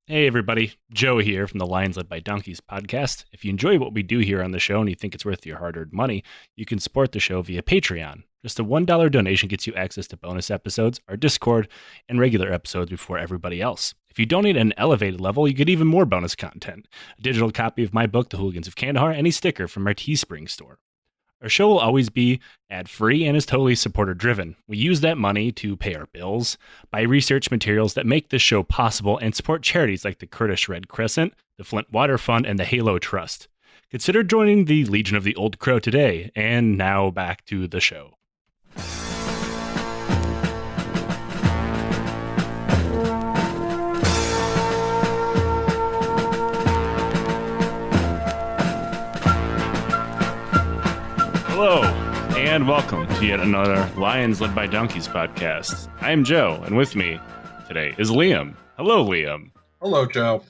Hey everybody, Joe here from the Lions Led by Donkeys podcast. If you enjoy what we do here on the show and you think it's worth your hard-earned money, you can support the show via Patreon. Just a $1 donation gets you access to bonus episodes, our Discord, and regular episodes before everybody else. If you donate at an elevated level, you get even more bonus content. A digital copy of my book, The Hooligans of Kandahar, and a sticker from our Teespring store. Our show will always be ad-free and is totally supporter-driven. We use that money to pay our bills, buy research materials that make this show possible, and support charities like the Kurdish Red Crescent, the Flint Water Fund, and the Halo Trust. Consider joining the Legion of the Old Crow today. And now back to the show. Hello, and welcome to yet another Lions Led by Donkeys podcast. I am Joe, and with me today is Liam. Hello, Liam. Hello, Joe.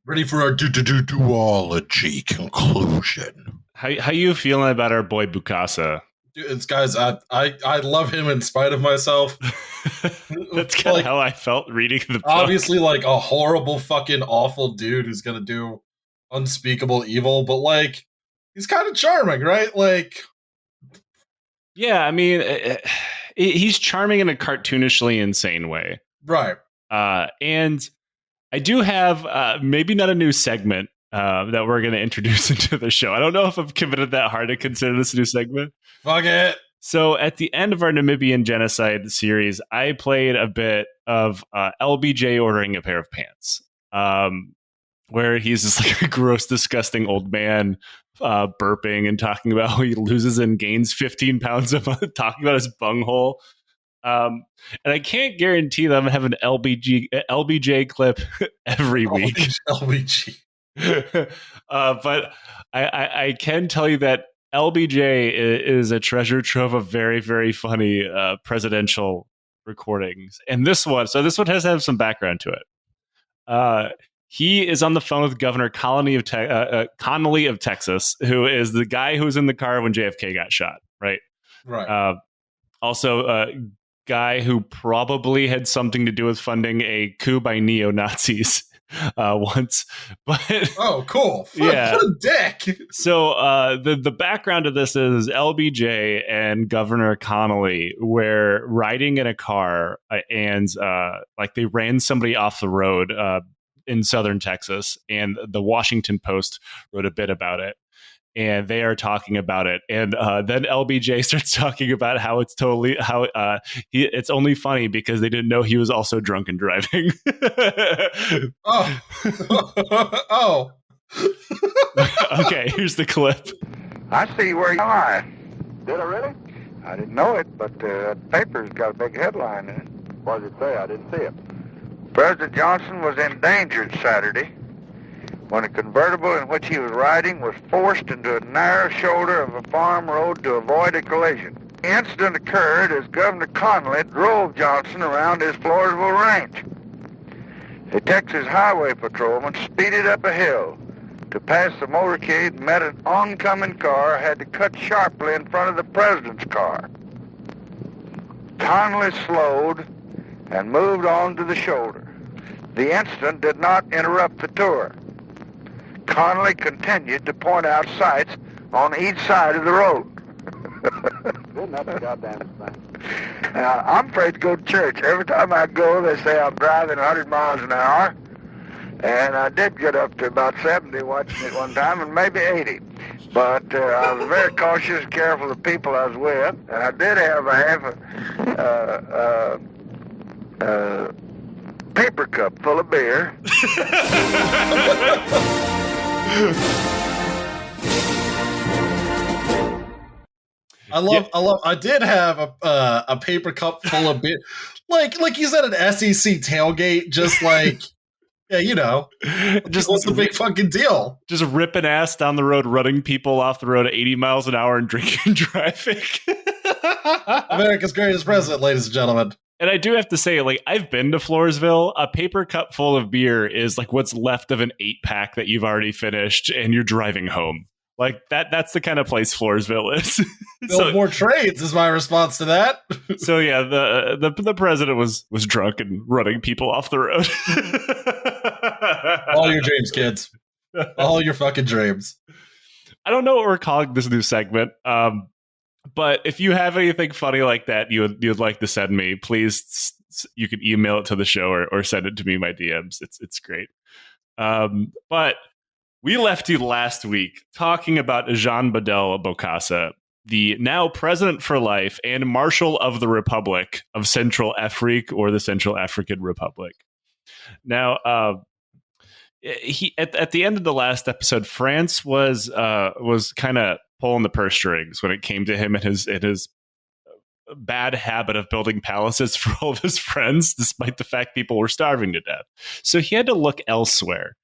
Ready for our duology conclusion. How you feeling about our boy Bokassa? Dude, guys, I love him in spite of myself. That's kind of how I felt reading the book. Obviously, like a horrible, fucking awful dude who's gonna do unspeakable evil, but like he's kind of charming, right? Like, yeah, I mean, he's charming in a cartoonishly insane way, right? And I do have maybe not a new segment that we're going to introduce into the show. I don't know if I've committed that hard to consider this a new segment. Fuck it. So at the end of our Namibian genocide series, I played a bit of LBJ ordering a pair of pants, where he's just like a gross, disgusting old man burping and talking about how he loses and gains 15 pounds a month, talking about his bunghole. And I can't guarantee that I'm going to have an LBJ clip every week. LBJ. But I can tell you that LBJ is a treasure trove of very, very funny presidential recordings. And this one has to have some background to it. He is on the phone with Governor Connolly of Texas, who is the guy who was in the car when JFK got shot, right? Right. Also, guy who probably had something to do with funding a coup by neo-Nazis once. But oh, cool. Yeah. What a dick. So the background of this is LBJ and Governor Connolly were riding in a car and like they ran somebody off the road in southern Texas, and the Washington Post wrote a bit about it. And they are talking about it, and then LBJ starts talking about how it's it's only funny because they didn't know he was also drunk and driving. Oh, oh. Okay, here's the clip. I see where you lie. Did I really? I didn't know it, but the paper's got a big headline in it. What did it say? I didn't see it. President Johnson was endangered Saturday when a convertible in which he was riding was forced into a narrow shoulder of a farm road to avoid a collision. The incident occurred as Governor Connolly drove Johnson around his Floresville ranch. A Texas highway patrolman speeded up a hill to pass the motorcade and met an oncoming car, had to cut sharply in front of the president's car. Connolly slowed and moved on to the shoulder. The incident did not interrupt the tour. Connolly continued to point out sights on each side of the road. Isn't that the goddamn thing? Now, I'm afraid to go to church. Every time I go, they say I'm driving 100 miles an hour. And I did get up to about 70 watching it one time, and maybe 80. But I was very cautious and careful of the people I was with. And I did have a paper cup full of beer. I did have a paper cup full of beer. Like you said, an SEC tailgate, just like, yeah, you know, just what's the big fucking deal? Just ripping ass down the road, running people off the road at 80 miles an hour and drinking and driving. America's greatest president, ladies and gentlemen. And I do have to say, like, I've been to Floresville. A paper cup full of beer is like what's left of an 8-pack that you've already finished and you're driving home. Like that's the kind of place Floresville is. Build more trades is my response to that. So yeah, the president was drunk and running people off the road. All your dreams, kids. All your fucking dreams. I don't know what we're calling this new segment. But if you have anything funny like that you'd like to send me, please, you can email it to the show or send it to me in my DMs. It's great. But we left you last week talking about Jean Bedel Bokassa, the now president for life and marshal of the Republic of Central Afrique, or the Central African Republic. Now, he at the end of the last episode, France was kind of pulling the purse strings when it came to him and his bad habit of building palaces for all of his friends, despite the fact people were starving to death. So he had to look elsewhere.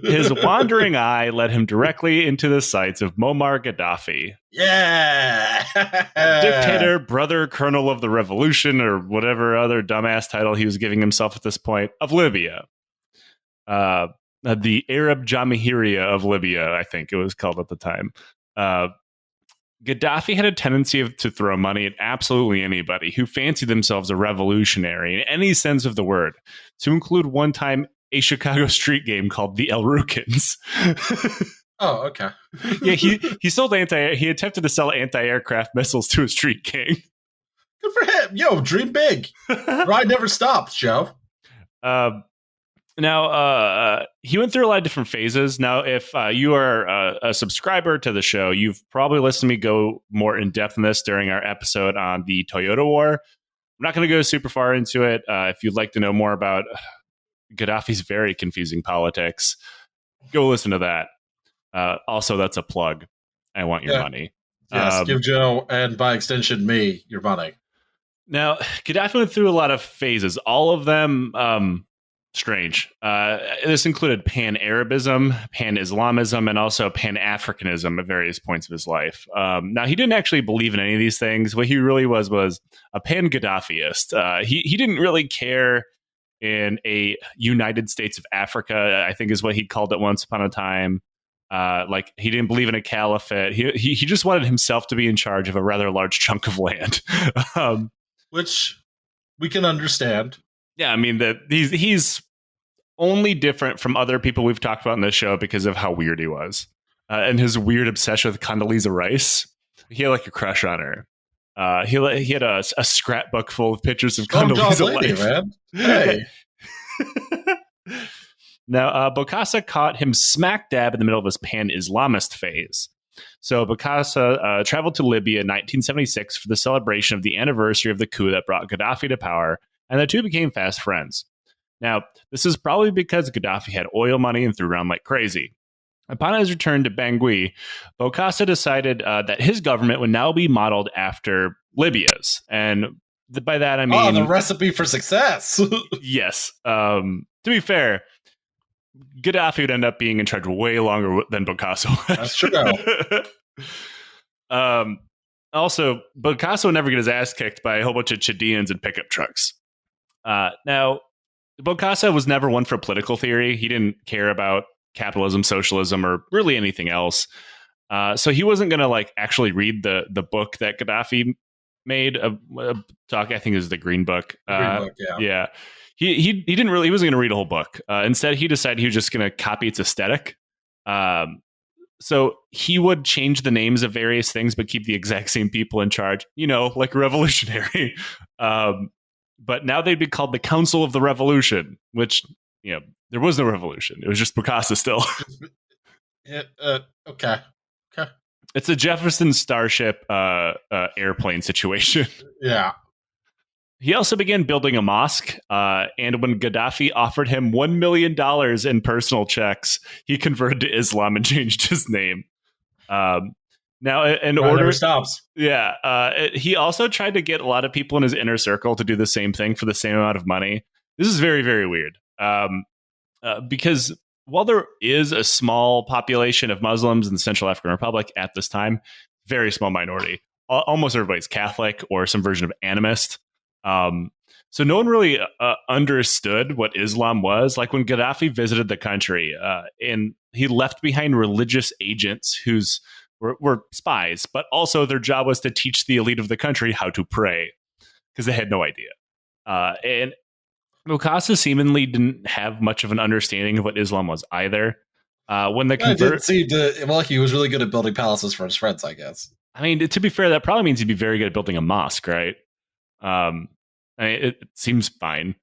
His wandering eye led him directly into the sights of Muammar Gaddafi. Yeah. Dictator, brother, colonel of the revolution, or whatever other dumbass title he was giving himself at this point, of Libya. The Arab Jamahiriya of Libya, I think it was called at the time. Gaddafi had a tendency to throw money at absolutely anybody who fancied themselves a revolutionary in any sense of the word, to include one time a Chicago street game called the El Rukins. Oh, okay. Yeah, he sold he attempted to sell anti-aircraft missiles to a street gang. Good for him. Yo, dream big. Ride never stops, Joe. Now, he went through a lot of different phases. Now, if you are a subscriber to the show, you've probably listened to me go more in depth in this during our episode on the Toyota War. I'm not going to go super far into it. If you'd like to know more about Gaddafi's very confusing politics, go listen to that. Also, that's a plug. I want your money. Yes, give Joe, and by extension, me, your money. Now, Gaddafi went through a lot of phases. All of them strange. This included pan-Arabism, pan-Islamism, and also pan-Africanism at various points of his life. Now, he didn't actually believe in any of these things. What he really was a pan-Gaddafiist. He didn't really care in a United States of Africa, I think is what he called it once upon a time. Like, he didn't believe in a caliphate. He just wanted himself to be in charge of a rather large chunk of land. Which we can understand. Yeah, I mean, that he's only different from other people we've talked about in this show because of how weird he was. And his weird obsession with Condoleezza Rice. He had like a crush on her. He had a scrapbook full of pictures of Condoleezza Rice. Man. Hey. Now, Bokassa caught him smack dab in the middle of his pan-Islamist phase. So Bokassa traveled to Libya in 1976 for the celebration of the anniversary of the coup that brought Gaddafi to power, and the two became fast friends. Now, this is probably because Gaddafi had oil money and threw around like crazy. Upon his return to Bangui, Bokassa decided that his government would now be modeled after Libya's. And by that, I mean... the recipe for success! Yes. To be fair, Gaddafi would end up being in charge way longer than Bokassa was. That's true. Also, Bokassa would never get his ass kicked by a whole bunch of Chaldeans and pickup trucks. Now, Bokassa was never one for political theory. He didn't care about capitalism, socialism, or really anything else. So he wasn't going to like actually read the book that Gaddafi made. A talk, I think, is the Green Book. Green Book, yeah. Yeah. He didn't really. He wasn't going to read a whole book. Instead, he decided he was just going to copy its aesthetic. So he would change the names of various things, but keep the exact same people in charge. You know, like a revolutionary. But now they'd be called the Council of the Revolution, which, you know, there was no revolution. It was just Bokassa still. Okay. It's a Jefferson Starship airplane situation. Yeah. He also began building a mosque, and when Gaddafi offered him $1 million in personal checks, he converted to Islam and changed his name. Now, in order, never stops. Yeah, he also tried to get a lot of people in his inner circle to do the same thing for the same amount of money. This is very, very weird, because while there is a small population of Muslims in the Central African Republic at this time, very small minority. Almost everybody's Catholic or some version of animist. So no one really understood what Islam was. Like when Gaddafi visited the country, and he left behind religious agents whose were spies, but also their job was to teach the elite of the country how to pray because they had no idea. And Bokassa seemingly didn't have much of an understanding of what Islam was either. When the I didn't seem to. Well, he was really good at building palaces for his friends, I guess. I mean, to be fair, that probably means he'd be very good at building a mosque, right? I mean, it seems fine.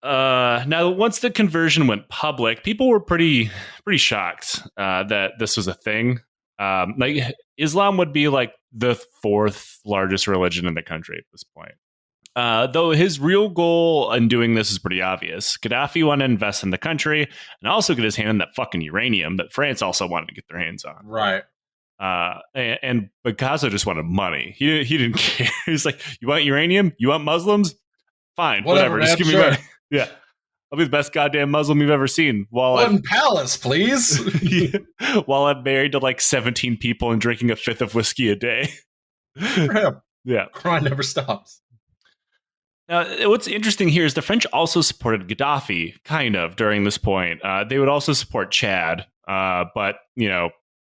Now, once the conversion went public, people were pretty shocked that this was a thing. Like Islam would be like the fourth largest religion in the country at this point. Though his real goal in doing this is pretty obvious. Gaddafi wanted to invest in the country and also get his hand in that fucking uranium that France also wanted to get their hands on. Right. And Bokassa just wanted money. He didn't care. He's like, you want uranium? You want Muslims? Fine, whatever. Just give me money. Yeah. I'll be the best goddamn Muslim you've ever seen. One palace, please. While I'm married to like 17 people and drinking a fifth of whiskey a day. For him. Yeah. Crime never stops. Now, what's interesting here is the French also supported Gaddafi, kind of, during this point. They would also support Chad, but,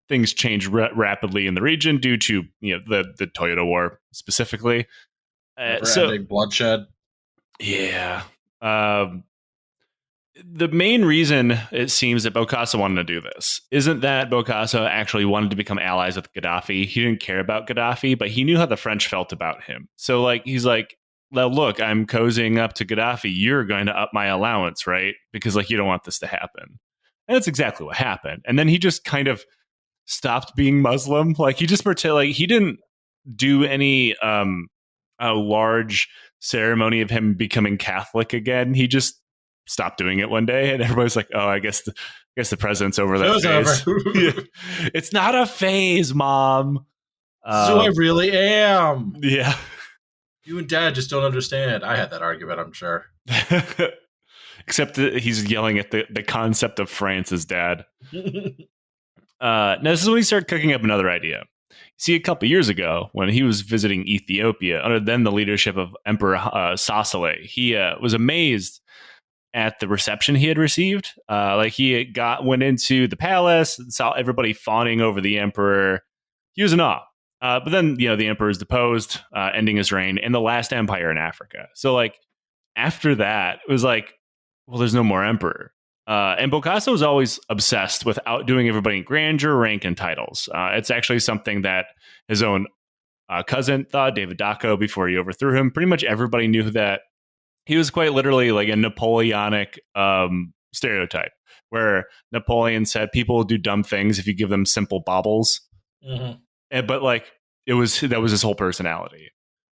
things changed rapidly in the region due to, the Toyota War specifically. Big bloodshed. Yeah. The main reason it seems that Bokassa wanted to do this isn't that Bokassa actually wanted to become allies with Gaddafi. He didn't care about Gaddafi, but he knew how the French felt about him. So, he's like, well, look, I'm cozying up to Gaddafi. You're going to up my allowance, right? Because, you don't want this to happen. And that's exactly what happened. And then he just kind of stopped being Muslim. He just pretended, he didn't do any a large ceremony of him becoming Catholic again. He just stopped doing it one day, and everybody's like, "Oh, I guess the president's over that phase." Yeah. It's not a phase, Mom. So I really am. Yeah. You and Dad just don't understand. I had that argument, I'm sure. Except that he's yelling at the concept of France's dad. Now, this is when he started cooking up another idea. See, a couple years ago, when he was visiting Ethiopia under then the leadership of Emperor Sassale, he was amazed at the reception he had received. He went into the palace and saw everybody fawning over the emperor. He was in awe. But then, the emperor is deposed, ending his reign in the last empire in Africa. So, after that, it was well, there's no more emperor. And Bokassa was always obsessed with outdoing everybody in grandeur, rank, and titles. It's actually something that his own cousin thought, David Dacko, before he overthrew him. Pretty much everybody knew that he was quite literally like a Napoleonic stereotype, where Napoleon said people will do dumb things if you give them simple baubles. Mm-hmm. But that was his whole personality.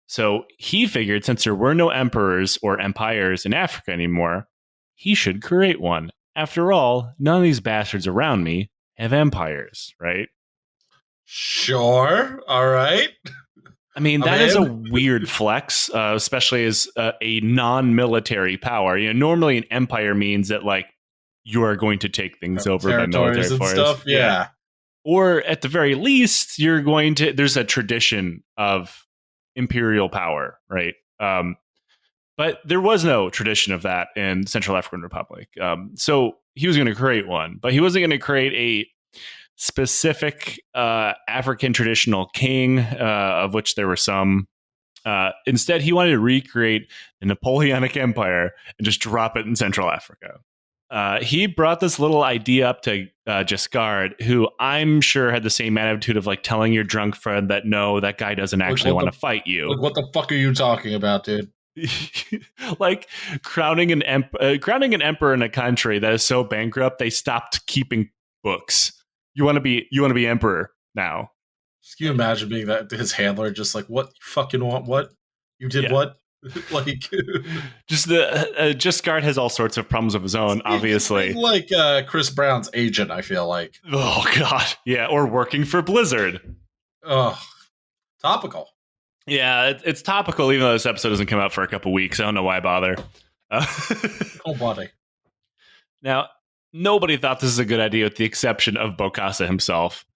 So he figured since there were no emperors or empires in Africa anymore, he should create one. After all, none of these bastards around me have empires, right? Sure. All right. I mean, that is a weird flex, especially as a non-military power. Normally an empire means that you are going to take things over by military and force. Stuff. Yeah. Or at the very least, there's a tradition of imperial power, right? But there was no tradition of that in Central African Republic. So he was going to create one, but he wasn't going to create a specific African traditional king, of which there were some. Instead, he wanted to recreate the Napoleonic Empire and just drop it in Central Africa. He brought this little idea up to Giscard, who I'm sure had the same attitude of telling your drunk friend that no, that guy doesn't actually want to fight you. What the fuck are you talking about, dude? Crowning an emperor in a country that is so bankrupt they stopped keeping books. You want to be emperor now. Can you imagine being his handler, just what you fucking want? What you did? Yeah. What? Just Giscard has all sorts of problems of his own, obviously. Chris Brown's agent, I feel like. Oh God, yeah, or working for Blizzard. Oh, topical. Yeah, it's topical, even though this episode doesn't come out for a couple weeks. I don't know why bother. Oh, buddy. Now, nobody thought this is a good idea with the exception of Bokassa himself.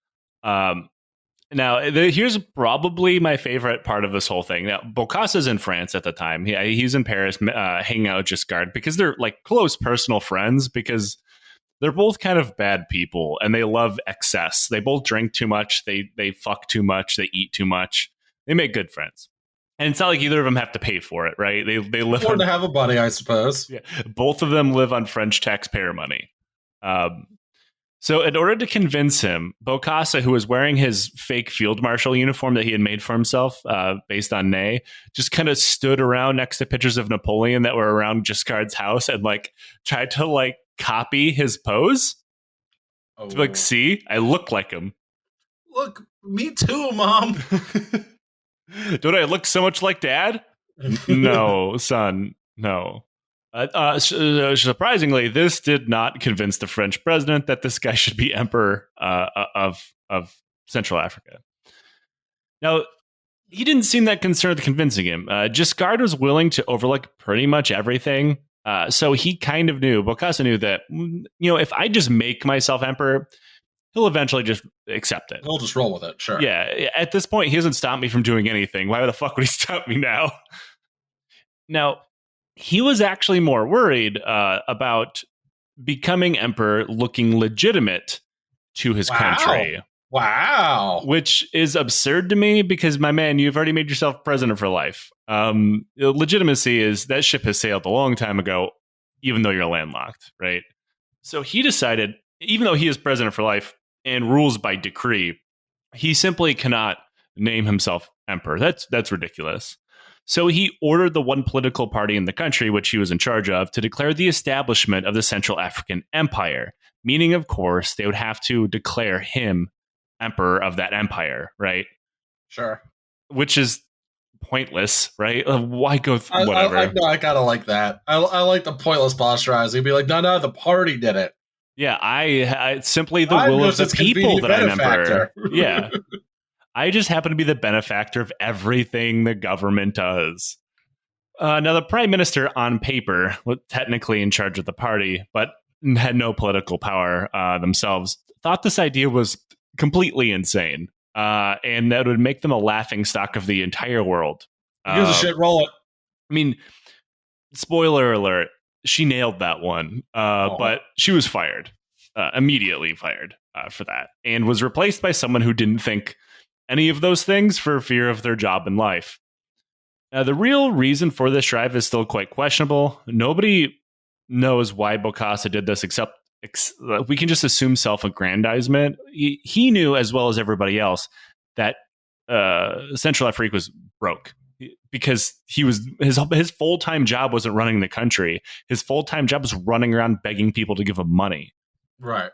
Here's probably my favorite part of this whole thing. Now, Bokassa's in France at the time. He's in Paris hanging out with Giscard because they're close personal friends, because they're both kind of bad people and they love excess. They both drink too much. They fuck too much. They eat too much. They make good friends. And it's not like either of them have to pay for it, right? They live Or on, to have a buddy, I suppose. yeah, both of them live on French taxpayer money. So in order to convince him, Bokassa, who was wearing his fake field marshal uniform that he had made for himself based on Ney, just kind of stood around next to pictures of Napoleon that were around Giscard's house and like tried to like copy his pose. Oh. To like, see, I look like him. Look, me too, Mom. Don't I look so much like Dad? No, son, no. Surprisingly, this did not convince the French president that this guy should be emperor of Central Africa. Now, he didn't seem that concerned with convincing him. Giscard was willing to overlook pretty much everything. So he kind of knew, Bokassa knew that, if I just make myself emperor, he'll eventually just accept it. He'll just roll with it, sure. Yeah, at this point, he hasn't stopped me from doing anything. Why the fuck would he stop me now? Now, he was actually more worried about becoming emperor looking legitimate to his country. Wow. Which is absurd to me because, my man, you've already made yourself president for life. Legitimacy is that ship has sailed a long time ago, even though you're landlocked, right? So he decided, even though he is president for life and rules by decree, he simply cannot name himself emperor. That's ridiculous. So he ordered the one political party in the country, which he was in charge of, to declare the establishment of the Central African Empire, meaning, of course, they would have to declare him emperor of that empire, right? Sure. Which is pointless, right? Why go whatever? I kind of like that. I like the pointless posturizing. Be like, no, the party did it. Yeah, I simply the will of the people that I'm emperor. Yeah. I just happen to be the benefactor of everything the government does. Now, the prime minister on paper was technically in charge of the party, but had no political power themselves, thought this idea was completely insane and that would make them a laughing stock of the entire world. Gives a shit, roll it. I mean, spoiler alert, she nailed that one, but she was fired, immediately fired for that, and was replaced by someone who didn't think any of those things for fear of their job in life. The real reason for this drive is still quite questionable. Nobody knows why Bokassa did this except we can just assume self-aggrandizement. He knew, as well as everybody else, that Central Africa was broke because his full-time job wasn't running the country. His full-time job was running around begging people to give him money. Right.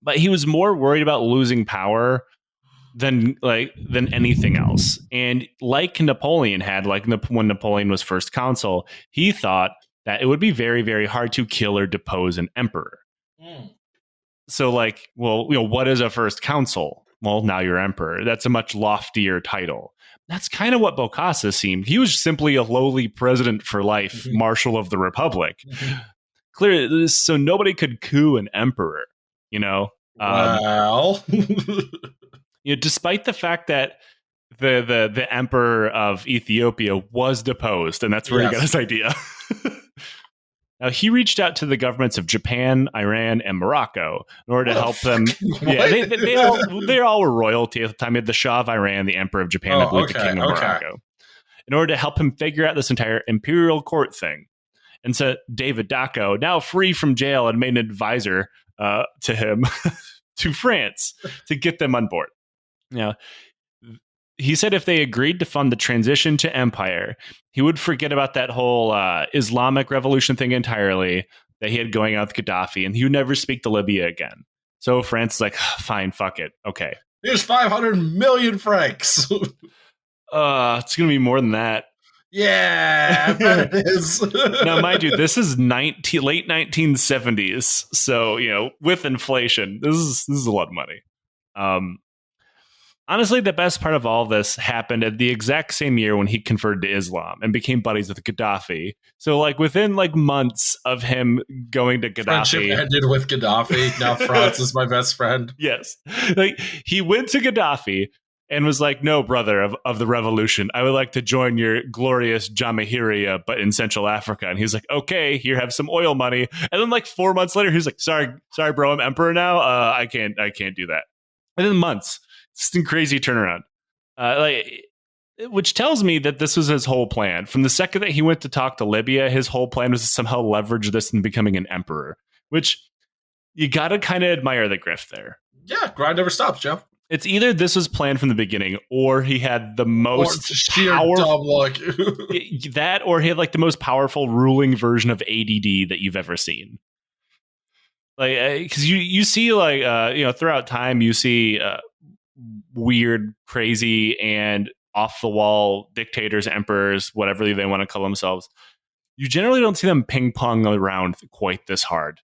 But he was more worried about losing power than anything else. And like Napoleon had, when Napoleon was first consul, he thought that it would be very, very hard to kill or depose an emperor. So what is a first consul? Well, now you're emperor. That's a much loftier title. That's kind of what Bokassa seemed. He was simply a lowly president for life, marshal of the republic. Clearly, so nobody could coup an emperor, Well... despite the fact that the emperor of Ethiopia was deposed, and that's where he got his idea. Now, he reached out to the governments of Japan, Iran, and Morocco in order to help them. Yeah, they all were royalty at the time. He had the Shah of Iran, the Emperor of Japan, I believe the King of Morocco, in order to help him figure out this entire imperial court thing. And so David Dacko, now free from jail, and made an advisor to him to France to get them on board. Now, he said if they agreed to fund the transition to empire, he would forget about that whole Islamic revolution thing entirely that he had going on with Gaddafi, and he would never speak to Libya again. So France is like, fine, fuck it. Okay. Here's 500 million francs. It's going to be more than that. Yeah, I bet it is. Now, mind you, this is late 1970s. So, with inflation, this is a lot of money. Honestly, the best part of all of this happened at the exact same year when he converted to Islam and became buddies with Gaddafi. So, within months of him going to Gaddafi, friendship ended with Gaddafi. Now France is my best friend. Yes, he went to Gaddafi and was like, "No, brother of the revolution, I would like to join your glorious Jamahiriya, but in Central Africa." And he's like, "Okay, here, have some oil money." And then 4 months later, he's like, "Sorry, bro, I'm emperor now. I can't do that." And then months. It's a crazy turnaround. which tells me that this was his whole plan. From the second that he went to talk to Libya, his whole plan was to somehow leverage this in becoming an emperor, which you got to kind of admire the grift there. Yeah, grind never stops, Joe. It's either this was planned from the beginning, or he had the most sheer powerful dumb luck. that, or he had like the most powerful ruling version of ADD that you've ever seen. Like, because you see like throughout time you see weird, crazy, and off the wall dictators, emperors, whatever they want to call themselves. You generally don't see them ping pong around quite this hard.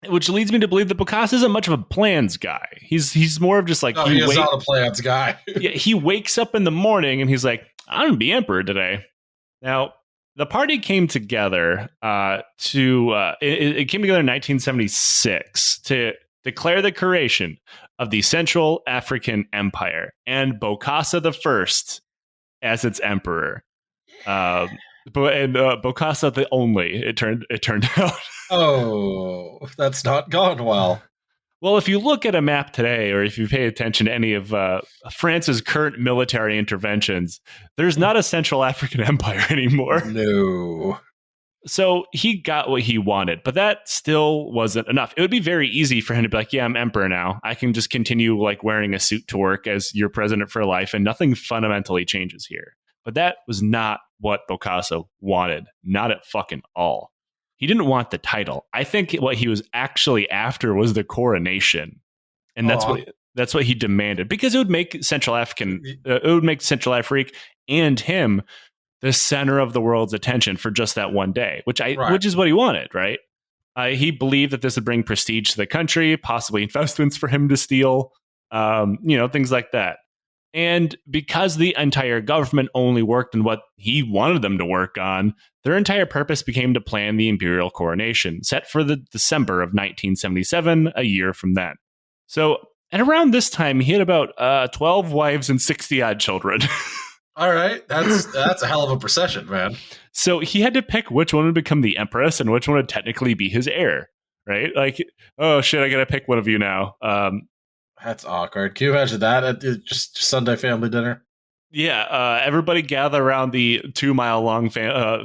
Which leads me to believe that Bokassa isn't much of a plans guy. He's more of just like he is not a plans guy. Yeah, he wakes up in the morning and he's like, I'm gonna be emperor today. Now, the party came together it came together in 1976 to declare the creation of the Central African Empire and Bokassa I as its emperor. Bokassa the only. It turned out. Oh, that's not gone well. Well, if you look at a map today, or if you pay attention to any of France's current military interventions, there's not a Central African Empire anymore. No. So he got what he wanted, but that still wasn't enough. It would be very easy for him to be like, yeah, I'm emperor now. I can just continue like wearing a suit to work as your president for life, and nothing fundamentally changes here. But that was not what Bokassa wanted. Not at fucking all. He didn't want the title. I think what he was actually after was the coronation. And that's what he demanded, because it would make Central Africa and him the center of the world's attention for just that one day, which is what he wanted, right? He believed that this would bring prestige to the country, possibly investments for him to steal, things like that. And because the entire government only worked on what he wanted them to work on, their entire purpose became to plan the imperial coronation, set for the December of 1977, a year from then. So at around this time, he had about 12 wives and 60-odd children. All right. That's a hell of a procession, man. So he had to pick which one would become the empress and which one would technically be his heir, right? Like, oh, shit, I got to pick one of you now. That's awkward. Can you imagine that at just Sunday family dinner? Yeah, everybody gather around the 2-mile-long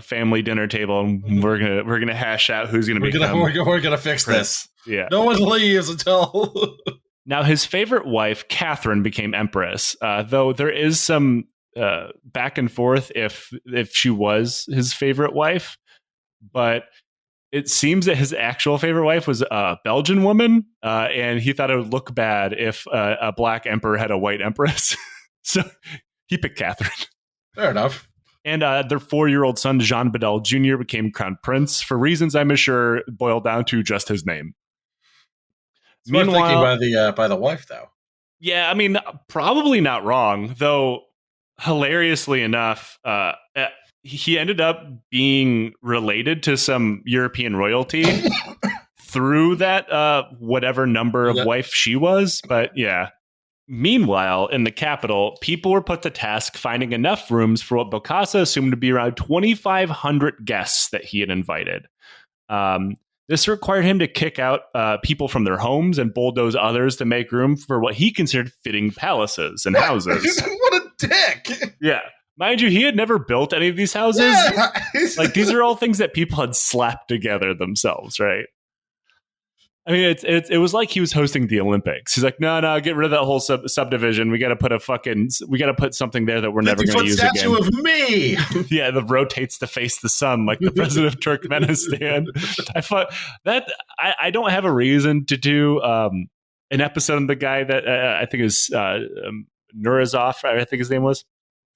family dinner table, and we're gonna hash out who's gonna become. We're gonna fix Prince. This. Yeah, no one leaves until. Now, his favorite wife, Catherine, became empress. Though there is some back and forth if she was his favorite wife, but it seems that his actual favorite wife was a Belgian woman, and he thought it would look bad if a black emperor had a white empress. So he picked Catherine. Fair enough. And their 4-year-old son, Jean Bedel Jr., became crown prince for reasons I'm sure boiled down to just his name. Meanwhile, thinking by the wife, though. Yeah, I mean, probably not wrong, though. Hilariously enough, he ended up being related to some European royalty through that whatever number of wife she was. But yeah. Meanwhile, in the capital, people were put to task finding enough rooms for what Bokassa assumed to be around 2,500 guests that he had invited. This required him to kick out people from their homes and bulldoze others to make room for what he considered fitting palaces and houses. What a dick! Yeah. Mind you, he had never built any of these houses. Yeah. Like, these are all things that people had slapped together themselves, right? I mean, it was like he was hosting the Olympics. He's like, no, get rid of that whole subdivision. We got to put something there that we're never going to use again. Statue of me. Yeah, that rotates to face the sun like the president of Turkmenistan. I thought that I don't have a reason to do an episode on the guy that I think is Nurazov, I think his name was,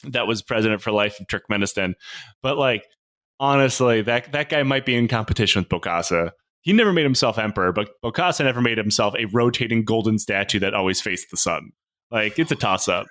that was president for life of Turkmenistan. But like, honestly, that guy might be in competition with Bokassa. He never made himself emperor, but Bokassa never made himself a rotating golden statue that always faced the sun. Like, it's a toss-up.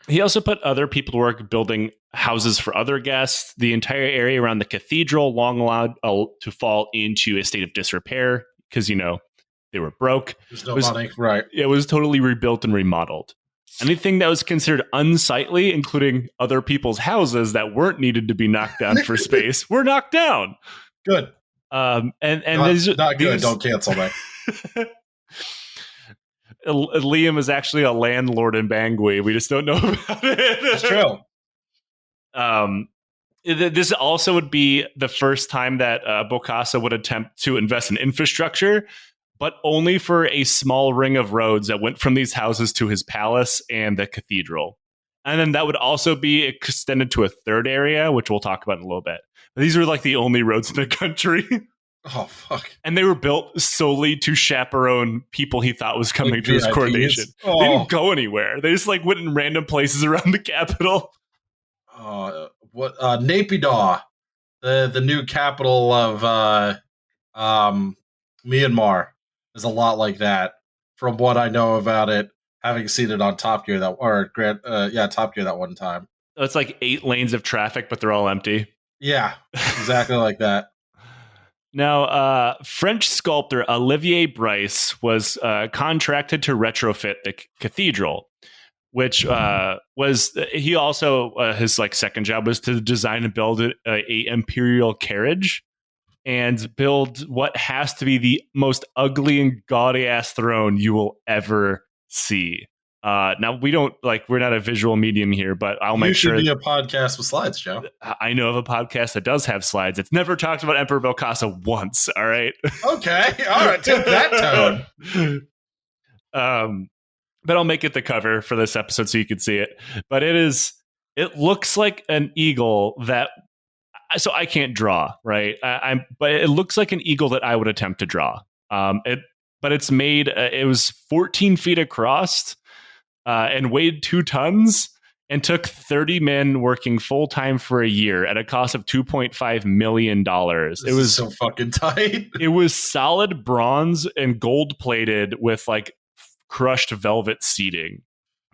He also put other people to work building houses for other guests. The entire area around the cathedral long allowed to fall into a state of disrepair because, they were broke. There's no money, right? It was totally rebuilt and remodeled. Anything that was considered unsightly, including other people's houses that weren't needed to be knocked down for space, were knocked down. Good. And not good. Don't cancel that. Liam is actually a landlord in Bangui. We just don't know about it. It's true. This also would be the first time that Bokassa would attempt to invest in infrastructure, but only for a small ring of roads that went from these houses to his palace and the cathedral. And then that would also be extended to a third area, which we'll talk about in a little bit. But these are like the only roads in the country. Oh, fuck. And they were built solely to chaperone people he thought was coming to his VIPs? coronation. Oh. They didn't go anywhere. They just like went in random places around the capital. Naypyidaw, the new capital of Myanmar, is a lot like that. From what I know about it, having seen it on Top Gear Top Gear that one time. It's like 8 lanes of traffic, but they're all empty. Yeah, exactly like that. Now, French sculptor Olivier Brice was contracted to retrofit the cathedral, which he also his like second job was to design and build a imperial carriage and build what has to be the most ugly and gaudy ass throne you will ever see. Now we're not a visual medium here, but I'll make sure. You should be a podcast with slides, Joe. I know of a podcast that does have slides. It's never talked about Emperor Bokassa once. All right. Okay. All right. Take that tone. But I'll make it the cover for this episode so you can see it. But it looks like an eagle that. So I can't draw, right? But it looks like an eagle that I would attempt to draw. But it's made. It was 14 feet across. And weighed 2 tons and took 30 men working full time for a year at a cost of $2.5 million. It was so fucking tight. It was solid bronze and gold plated with like crushed velvet seating.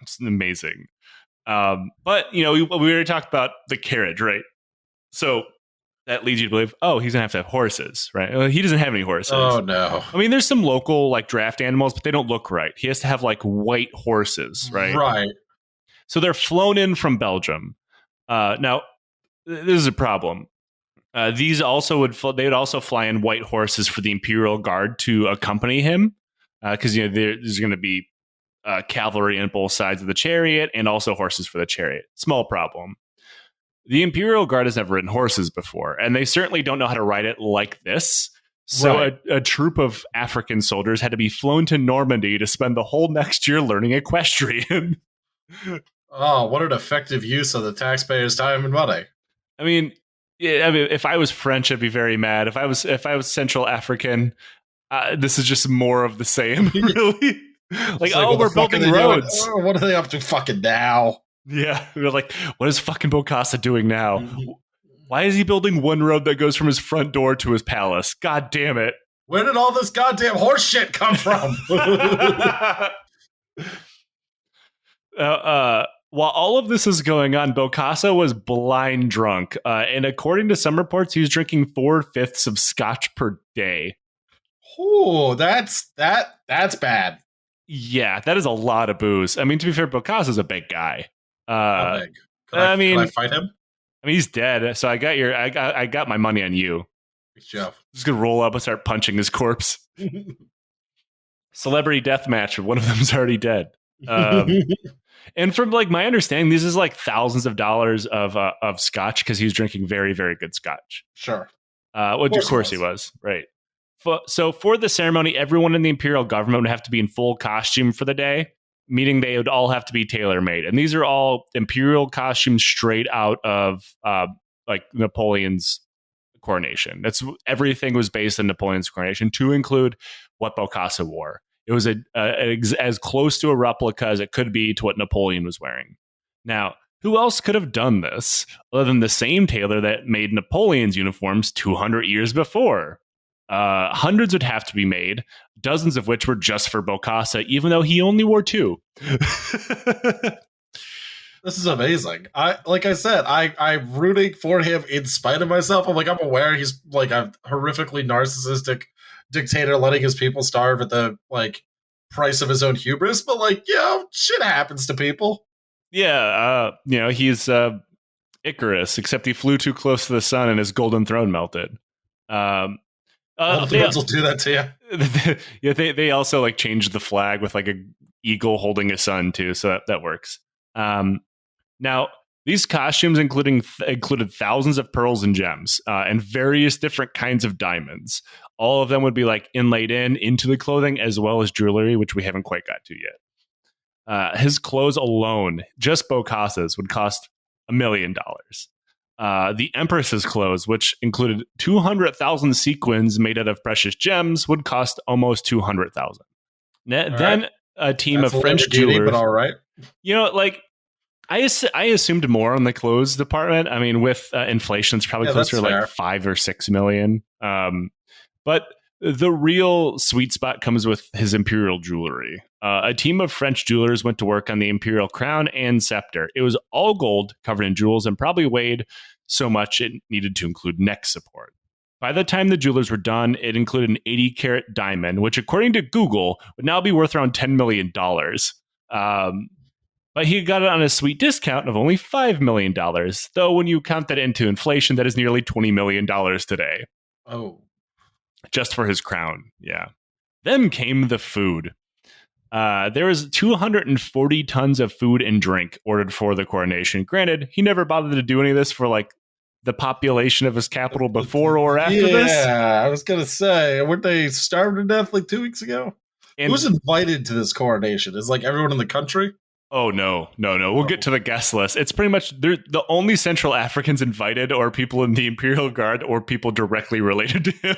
It's amazing. But we already talked about the carriage, right? So that leads you to believe, he's gonna have to have horses, right? Well, he doesn't have any horses. Oh no! I mean, there's some local like draft animals, but they don't look right. He has to have like white horses, right? Right. So they're flown in from Belgium. Now, this is a problem. These also they would also fly in white horses for the Imperial Guard to accompany him, because there's going to be cavalry on both sides of the chariot and also horses for the chariot. Small problem. The Imperial Guard has never ridden horses before, and they certainly don't know how to ride it like this. So Right. a troop of African soldiers had to be flown to Normandy to spend the whole next year learning equestrian. Oh, what an effective use of the taxpayers' time and money. I mean, if I was French, I'd be very mad. If I was Central African, this is just more of the same, really. Like, what we're the fuck are building they doing? roads. Oh, what are they up to fucking now? Yeah, we're like, what is fucking Bokassa doing now? Why is he building one road that goes from his front door to his palace? God damn it. Where did all this goddamn horse shit come from? While all of this is going on, Bokassa was blind drunk. And according to some reports, he was drinking 4/5 of scotch per day. Oh, that's bad. Yeah, that is a lot of booze. I mean, to be fair, Bokassa's a big guy. How big? Can I fight him? I mean, he's dead. So I got my money on you. Good job. Just gonna roll up and start punching his corpse. Celebrity death match. One of them's already dead. And from like my understanding, this is like thousands of dollars of scotch because he was drinking very, very good scotch. Sure. Of course he was. Right. So for the ceremony, everyone in the imperial government would have to be in full costume for the day, meaning they would all have to be tailor-made. And these are all imperial costumes straight out of like Napoleon's coronation. Everything was based on Napoleon's coronation, to include what Bokassa wore. It was as close to a replica as it could be to what Napoleon was wearing. Now, who else could have done this other than the same tailor that made Napoleon's uniforms 200 years before? Hundreds would have to be made, dozens of which were just for Bokassa, even though he only wore 2. This is amazing. I'm rooting for him in spite of myself. I'm aware he's like a horrifically narcissistic dictator letting his people starve at the price of his own hubris, but shit happens to people. Yeah, he's Icarus, except he flew too close to the sun and his golden throne melted. Thrones will do that to you. Yeah, they also changed the flag with a eagle holding a sun too, so that works. Now, these costumes included thousands of pearls and gems and various different kinds of diamonds. All of them would be like inlaid into the clothing, as well as jewelry, which we haven't quite got to yet. His clothes alone, just Bokassa's, would cost $1 million. The Empress's clothes, which included 200,000 sequins made out of precious gems, would cost almost 200,000. Then a team That's of French Lamborghini, jewelers. but all right. You know, like I assumed more on the clothes department. I mean, with inflation, it's probably closer to like 5 or 6 million. But the real sweet spot comes with his imperial jewelry. A team of French jewelers went to work on the imperial crown and scepter. It was all gold, covered in jewels, and probably weighed so much it needed to include neck support. By the time the jewelers were done, it included an 80-carat diamond, which, according to Google, would now be worth around $10 million. But he got it on a sweet discount of only $5 million, though when you count that into inflation, that is nearly $20 million today. Oh. Just for his crown, yeah. Then came the food. There was 240 tons of food and drink ordered for the coronation. Granted, he never bothered to do any of this for like the population of his capital before or after this. Yeah, I was going to say, weren't they starved to death like 2 weeks ago? And who's invited to this coronation? Is like everyone in the country? Oh, no. We'll get to the guest list. It's pretty much the only Central Africans invited or people in the Imperial Guard or people directly related to him.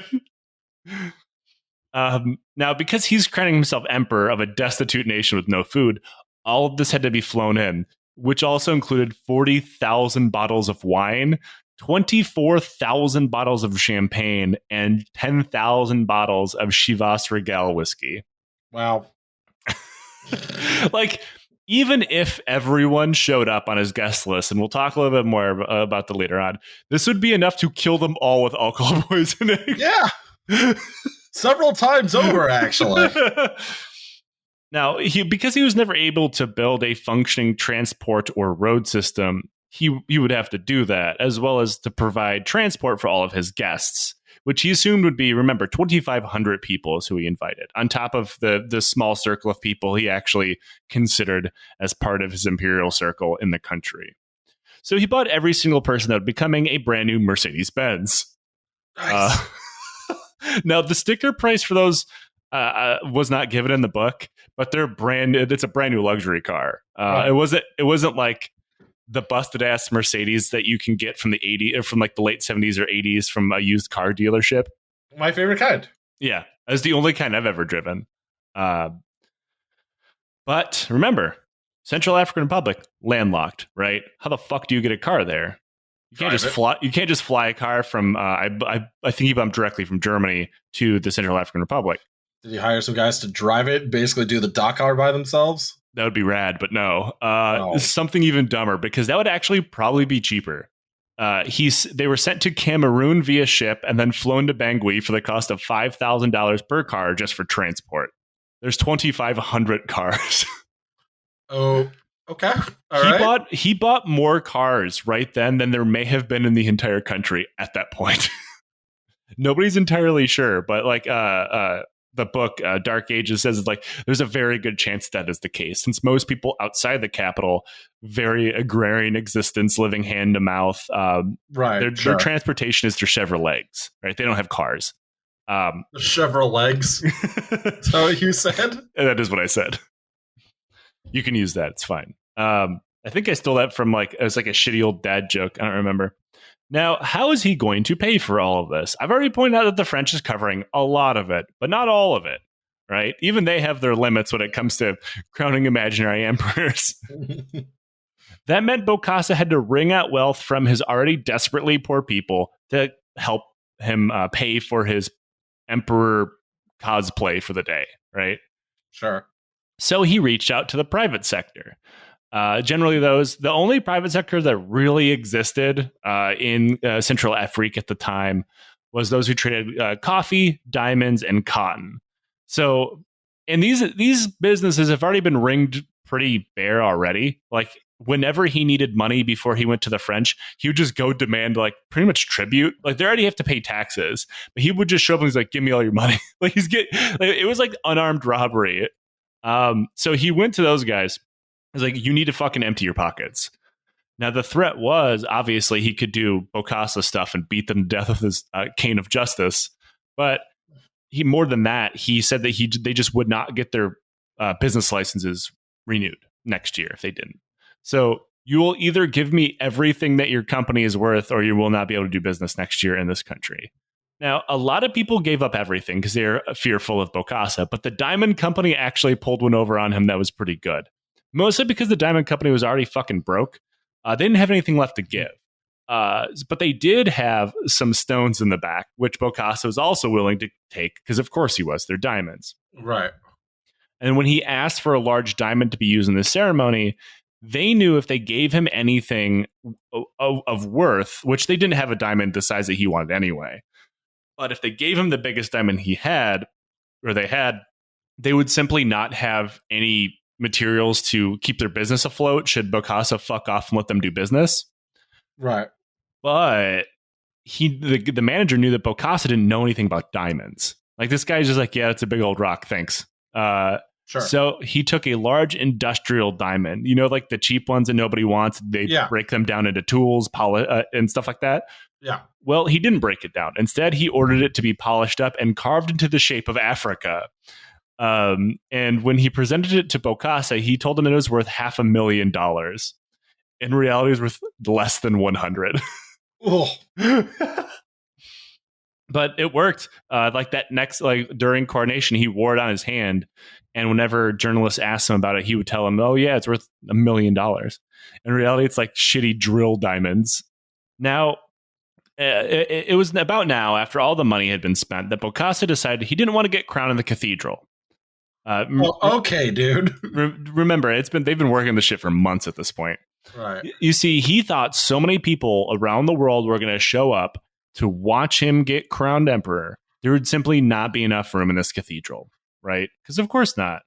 Now, because he's crowning himself emperor of a destitute nation with no food, all of this had to be flown in, which also included 40,000 bottles of wine, 24,000 bottles of champagne, and 10,000 bottles of Chivas Regal whiskey. Wow. Like, even if everyone showed up on his guest list, and we'll talk a little bit more about that later on, this would be enough to kill them all with alcohol poisoning. Yeah. Several times over, actually. Now, because he was never able to build a functioning transport or road system, he would have to do that, as well as to provide transport for all of his guests, which he assumed would be, remember, 2,500 people is who he invited, on top of the small circle of people he actually considered as part of his imperial circle in the country. So he bought every single person out, becoming a brand new Mercedes-Benz. Nice. Now, the sticker price for those was not given in the book, but it's a brand new luxury car. Right. It wasn't like the busted ass Mercedes that you can get from the 80s or from like the late 70s or 80s from a used car dealership. My favorite kind. Yeah, it's the only kind I've ever driven. But remember, Central African Republic, landlocked, right? How the fuck do you get a car there? You can't just fly. You can't just fly a car from. I think he bumped directly from Germany to the Central African Republic. Did you hire some guys to drive it? Basically, do the Dakar by themselves? That would be rad, but no. Something even dumber, because that would actually probably be cheaper. They were sent to Cameroon via ship and then flown to Bangui for the cost of $5,000 per car just for transport. There's 2,500 cars. Oh. Okay. He bought more cars right then than there may have been in the entire country at that point. Nobody's entirely sure, but like the book Dark Ages says, like there's a very good chance that is the case, since most people outside the capital, very agrarian existence, living hand to mouth. Their transportation is their Chevrolets, right? They don't have cars. The Chevrolets. Is that what you said? That is what I said. You can use that. It's fine. I think I stole that from it was like a shitty old dad joke. I don't remember. Now, how is he going to pay for all of this? I've already pointed out that the French is covering a lot of it, but not all of it, right? Even they have their limits when it comes to crowning imaginary emperors. That meant Bokassa had to wring out wealth from his already desperately poor people to help him pay for his emperor cosplay for the day, right? Sure. So he reached out to the private sector. Generally, the only private sector that really existed in Central Africa at the time was those who traded coffee, diamonds, and cotton. So, and these businesses have already been ringed pretty bare already. Like, whenever he needed money before he went to the French, he would just go demand like pretty much tribute. Like, they already have to pay taxes, but he would just show up and he's like, "Give me all your money." It was like unarmed robbery. So he went to those guys. He's like, you need to fucking empty your pockets. Now, the threat was, obviously, he could do Bokassa stuff and beat them to death with his cane of justice. But he, more than that, he said that they just would not get their business licenses renewed next year if they didn't. So you will either give me everything that your company is worth, or you will not be able to do business next year in this country. Now, a lot of people gave up everything because they're fearful of Bokassa, but the Diamond Company actually pulled one over on him that was pretty good. Mostly because the Diamond Company was already fucking broke. They didn't have anything left to give. But they did have some stones in the back, which Bokassa was also willing to take, because of course he was. They're diamonds. Right. And when he asked for a large diamond to be used in the ceremony, they knew if they gave him anything of worth, which they didn't have a diamond the size that he wanted anyway, but if they gave him the biggest diamond he had, or they had, they would simply not have any materials to keep their business afloat should Bokassa fuck off and let them do business. Right. But the manager knew that Bokassa didn't know anything about diamonds. Like, this guy's just like, yeah, it's a big old rock, thanks. Sure. So he took a large industrial diamond, like the cheap ones that nobody wants. They break them down into tools, polish, and stuff like that. Yeah. Well, he didn't break it down. Instead, he ordered it to be polished up and carved into the shape of Africa. And when he presented it to Bokassa, he told him it was worth $500,000. In reality, it was worth less than 100. Oh. But it worked. During coronation, he wore it on his hand. And whenever journalists asked him about it, he would tell them, oh, yeah, it's worth $1 million. In reality, it's like shitty drill diamonds. Now, it was about now, after all the money had been spent, that Bokassa decided he didn't want to get crowned in the cathedral. Okay, dude. Remember, they've been working this shit for months at this point. Right. You see, he thought so many people around the world were going to show up to watch him get crowned emperor. There would simply not be enough room in this cathedral, right? Because of course not.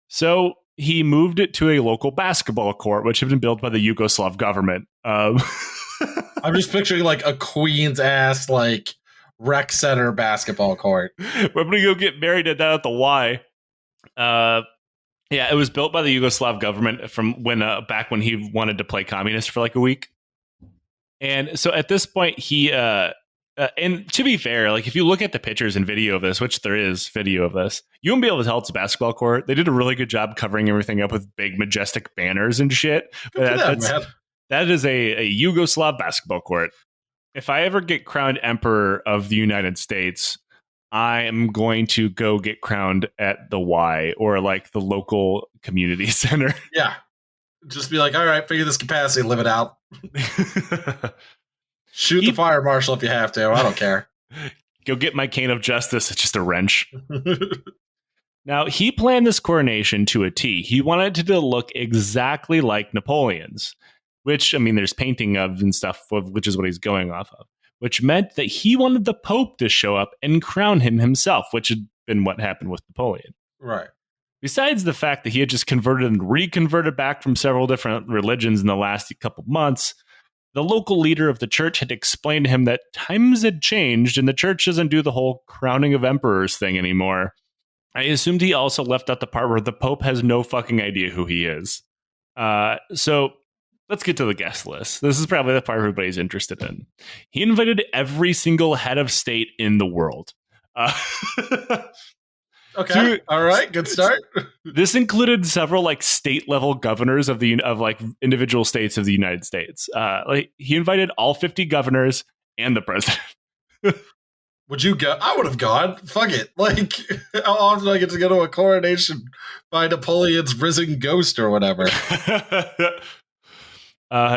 So he moved it to a local basketball court, which had been built by the Yugoslav government. I'm just picturing like a Queens ass like rec center basketball court. We're gonna go get married at that at the Y. Yeah, it was built by the Yugoslav government from back when he wanted to play communist for like a week. And so at this point, he and to be fair, like if you look at the pictures and video of this, which there is video of this, you won't be able to tell it's a basketball court. They did a really good job covering everything up with big, majestic banners and shit. That is a Yugoslav basketball court. If I ever get crowned emperor of the United States, I am going to go get crowned at the Y, or like the local community center. Yeah. Just be like, all right, figure this capacity, live it out. Shoot the fire marshal if you have to. I don't care. Go get my cane of justice. It's just a wrench. Now, he planned this coronation to a T. He wanted it to look exactly like Napoleon's, which, I mean, there's painting of and stuff, which is what he's going off of, which meant that he wanted the Pope to show up and crown him himself, which had been what happened with Napoleon. Right. Besides the fact that he had just converted and reconverted back from several different religions in the last couple months, the local leader of the church had explained to him that times had changed and the church doesn't do the whole crowning of emperors thing anymore. I assumed he also left out the part where the Pope has no fucking idea who he is. So let's get to the guest list. This is probably the part everybody's interested in. He invited every single head of state in the world. Okay. All right. Good start. This included several like state level governors of like individual states of the United States. He invited all 50 governors and the president. Would you go? I would have gone. Fuck it. Like, how often do I get to go to a coronation by Napoleon's risen ghost or whatever?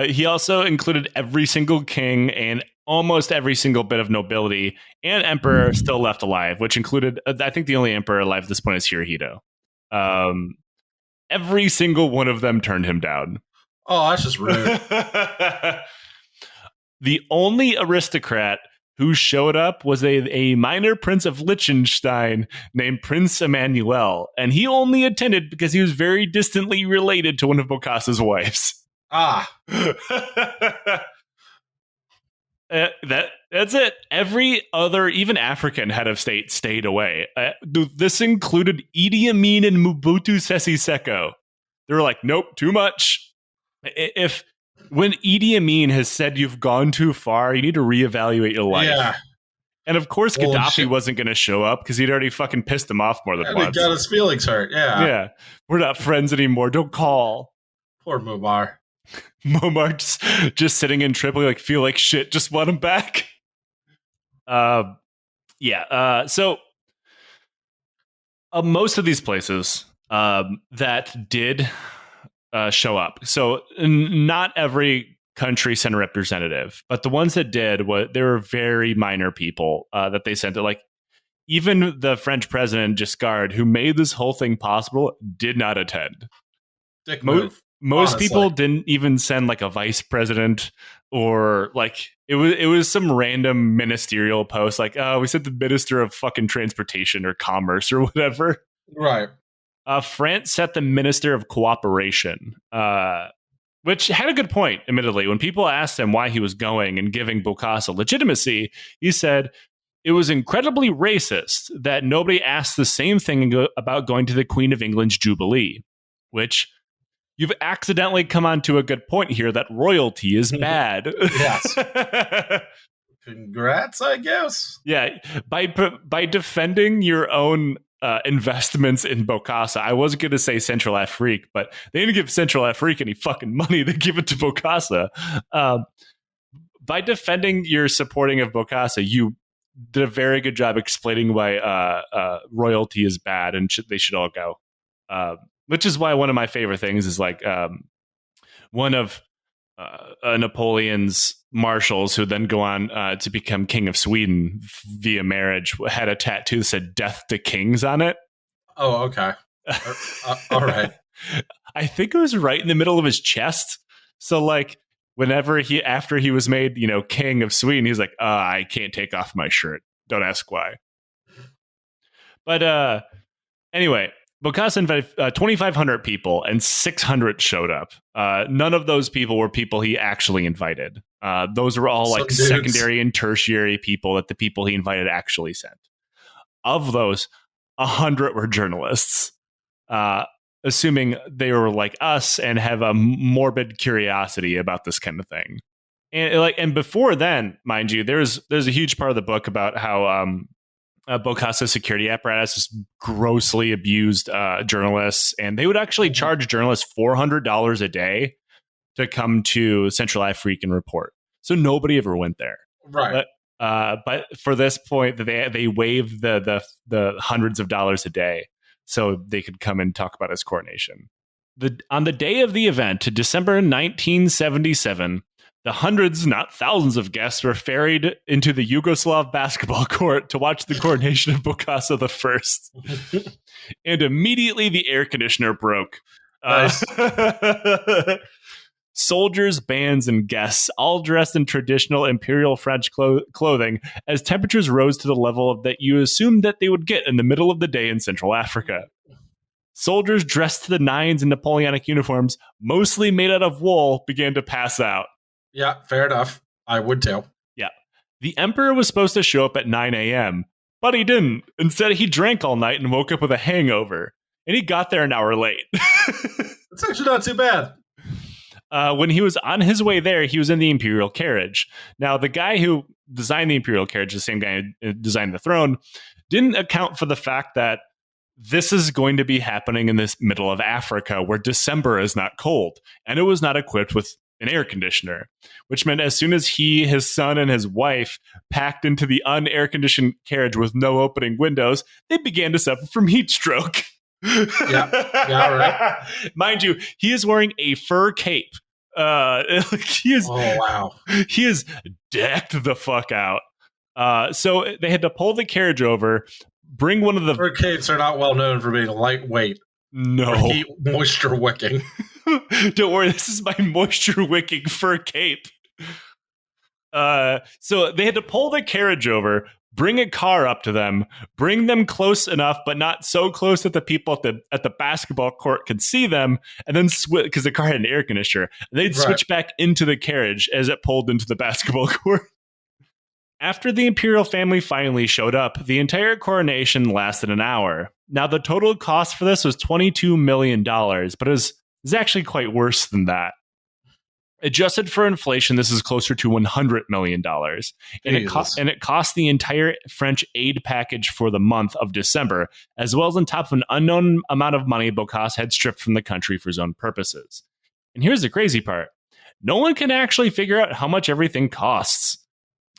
He also included every single king and almost every single bit of nobility and emperor still left alive, which included, I think the only emperor alive at this point is Hirohito. Every single one of them turned him down. Oh, that's just rude. The only aristocrat who showed up was a minor prince of Liechtenstein named Prince Emmanuel, and he only attended because he was very distantly related to one of Bokassa's wives. Ah. That's it. Every other, even African head of state stayed away. This included Idi Amin and Mobutu Sese Seko. They were like, nope, too much. If when Idi Amin has said you've gone too far, you need to reevaluate your life. Yeah. And of course, Well, Gaddafi wasn't going to show up because he'd already fucking pissed him off more than And he once. got his feelings hurt. Yeah. Yeah, we're not friends anymore. Don't call. Poor Muammar. Muammar just sitting in Tripoli, like, feel like shit. Just want him back. So most of these places that did show up. So not every country sent a representative, but the ones that did, they were very minor people that they sent. Like even the French president Giscard, who made this whole thing possible, did not attend. Dick move. Most honestly. people didn't even send like a vice president, or like it was some random ministerial post like, oh, we sent the minister of fucking transportation or commerce or whatever. Right. France sent the minister of cooperation, which had a good point, admittedly. When people asked him why he was going and giving Bokassa legitimacy, he said it was incredibly racist that nobody asked the same thing about going to the Queen of England's Jubilee, which you've accidentally come on to a good point here that royalty is bad. Yes. Congrats, I guess. Yeah. By defending your own investments in Bokassa, I was going to say Central Afrique, but they didn't give Central Afrique any fucking money. They give it to Bokassa. By defending your supporting of Bokassa, you did a very good job explaining why royalty is bad and they should all go. Which is why one of my favorite things is like one of Napoleon's marshals, who then go on to become king of Sweden via marriage, had a tattoo that said "Death to Kings" on it. Oh, okay. All right. I think it was right in the middle of his chest. So like whenever after he was made, king of Sweden, he's like, I can't take off my shirt. Don't ask why. But anyway, Bokassa invited 2,500 people and 600 showed up. None of those people were people he actually invited. Those were all like secondary and tertiary people that the people he invited actually sent. Of those, 100 were journalists, assuming they were like us and have a morbid curiosity about this kind of thing. And before then, mind you, there's a huge part of the book about how Bokassa's security apparatus just grossly abused journalists, and they would actually charge journalists $400 a day to come to Central Afrique and report. So nobody ever went there. Right. But for this point, they waived the hundreds of dollars a day so they could come and talk about his coronation. On the day of the event, December 1977, the hundreds, not thousands of guests were ferried into the Yugoslav basketball court to watch the coronation of Bokassa I. And immediately the air conditioner broke. Nice. Soldiers, bands, and guests all dressed in traditional imperial French clothing as temperatures rose to the level that you assumed that they would get in the middle of the day in Central Africa. Soldiers dressed to the nines in Napoleonic uniforms, mostly made out of wool, began to pass out. Yeah, fair enough. I would too. Yeah. The emperor was supposed to show up at 9 a.m., but he didn't. Instead, he drank all night and woke up with a hangover. And he got there an hour late. It's actually not too bad. When he was on his way there, he was in the imperial carriage. Now, the guy who designed the imperial carriage, the same guy who designed the throne, didn't account for the fact that this is going to be happening in this middle of Africa where December is not cold. And it was not equipped with an air conditioner, which meant as soon as he, his son, and his wife packed into the unair conditioned carriage with no opening windows, they began to suffer from heat stroke. Yeah, right. Mind you, he is wearing a fur cape. He is decked the fuck out. So they had to pull the carriage over, bring one of the fur capes are not well known for being lightweight. No, heat moisture wicking. Don't worry, this is my moisture wicking fur cape. So they had to pull the carriage over, bring a car up to them, bring them close enough, but not so close that the people at the basketball court could see them, and then switch because the car had an air conditioner. And they'd switch back into the carriage as it pulled into the basketball court. After the imperial family finally showed up, the entire coronation lasted an hour. Now, the total cost for this was $22 million, but it was actually quite worse than that. Adjusted for inflation, this is closer to $100 million. And it cost the entire French aid package for the month of December, as well as on top of an unknown amount of money Bokassa had stripped from the country for his own purposes. And here's the crazy part. No one can actually figure out how much everything costs.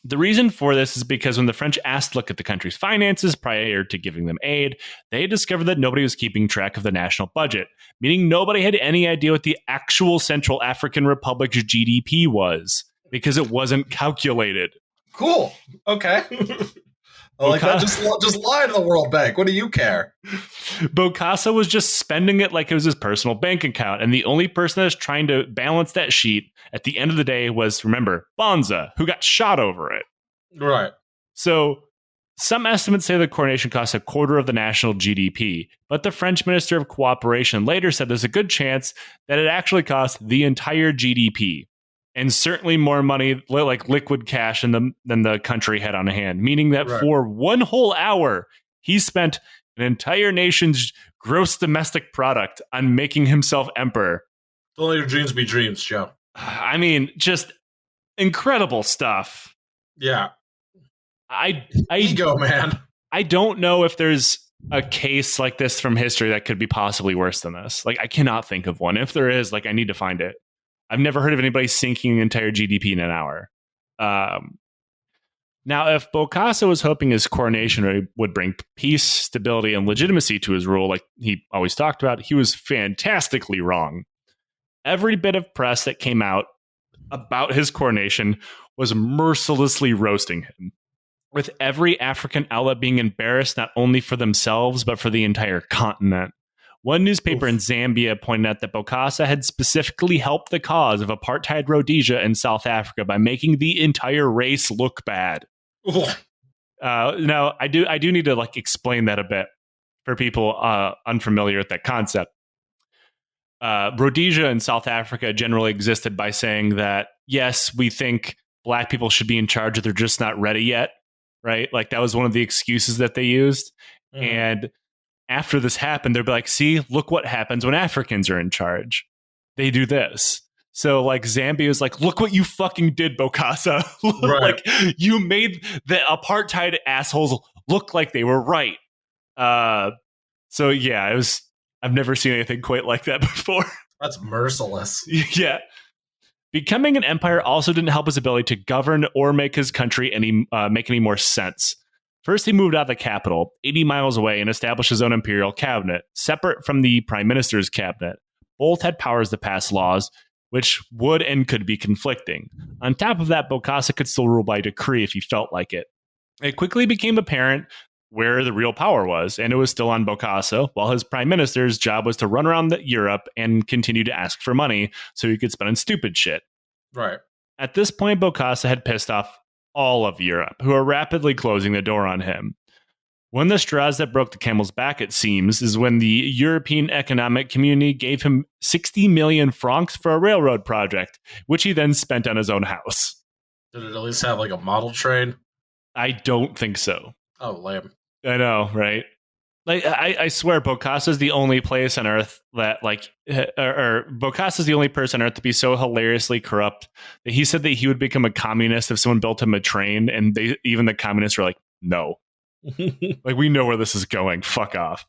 The reason for this is because when the French asked to look at the country's finances prior to giving them aid, they discovered that nobody was keeping track of the national budget, meaning nobody had any idea what the actual Central African Republic's GDP was, because it wasn't calculated. Cool. Okay. I like that. Just lie to the World Bank. What do you care? Bokassa was just spending it like it was his personal bank account. And the only person that was trying to balance that sheet at the end of the day was, remember, Bonza, who got shot over it. Right. So some estimates say the coronation cost a quarter of the national GDP. But the French Minister of Cooperation later said there's a good chance that it actually cost the entire GDP. And certainly more money, like liquid cash, than the country had on hand. Meaning that for one whole hour, he spent an entire nation's gross domestic product on making himself emperor. Don't let your dreams be dreams, Joe. I mean, just incredible stuff. Yeah. Ego, man. I don't know if there's a case like this from history that could be possibly worse than this. Like, I cannot think of one. If there is, I need to find it. I've never heard of anybody sinking the entire GDP in an hour. Now, if Bokassa was hoping his coronation would bring peace, stability, and legitimacy to his rule, like he always talked about, he was fantastically wrong. Every bit of press that came out about his coronation was mercilessly roasting him, with every African outlet being embarrassed not only for themselves, but for the entire continent. One newspaper in Zambia pointed out that Bokassa had specifically helped the cause of apartheid Rhodesia in South Africa by making the entire race look bad. Now, I do need to explain that a bit for people unfamiliar with that concept. Rhodesia in South Africa generally existed by saying that, yes, we think black people should be in charge, they're just not ready yet, right? Like, that was one of the excuses that they used. Mm. And after this happened, they'd be like, see, look what happens when Africans are in charge. They do this. So, Zambia is like, look what you fucking did, Bokassa. Right. You made the apartheid assholes look like they were right. So, yeah, it was. I've never seen anything quite like that before. That's merciless. Yeah. Becoming an empire also didn't help his ability to govern or make his country make any more sense. First, he moved out of the capital, 80 miles away, and established his own imperial cabinet, separate from the prime minister's cabinet. Both had powers to pass laws, which would and could be conflicting. On top of that, Bokassa could still rule by decree if he felt like it. It quickly became apparent where the real power was, and it was still on Bokassa, while his prime minister's job was to run around Europe and continue to ask for money so he could spend on stupid shit. Right. At this point, Bokassa had pissed off all of Europe, who are rapidly closing the door on him. One of the straws that broke the camel's back, it seems, is when the European Economic Community gave him 60 million francs for a railroad project, which he then spent on his own house. Did it at least have a model train? I don't think so. Oh, lame. I know, right? I swear, Bokassa is the only place on Earth that, or Bokassa is the only person on Earth to be so hilariously corrupt that he said that he would become a communist if someone built him a train, and even the communists were like, no. We know where this is going. Fuck off.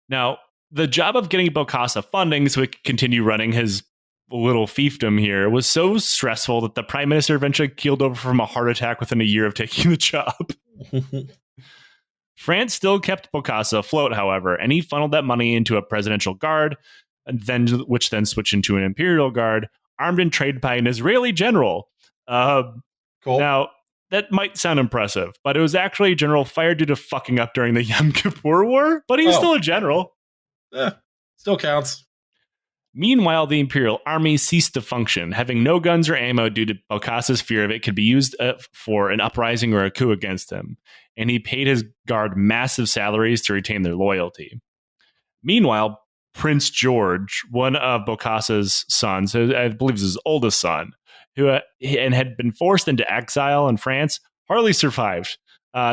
Now, the job of getting Bokassa funding so he could continue running his little fiefdom here was so stressful that the prime minister eventually keeled over from a heart attack within a year of taking the job. France still kept Bokassa afloat, however, and he funneled that money into a presidential guard, which then switched into an imperial guard, armed and trained by an Israeli general. Cool. Now, that might sound impressive, but it was actually a general fired due to fucking up during the Yom Kippur War, but he's still a general. Still counts. Meanwhile, the Imperial Army ceased to function, having no guns or ammo due to Bokassa's fear of it could be used for an uprising or a coup against him, and he paid his guard massive salaries to retain their loyalty. Meanwhile, Prince George, one of Bokassa's sons, I believe is his oldest son, and had been forced into exile in France, hardly survived.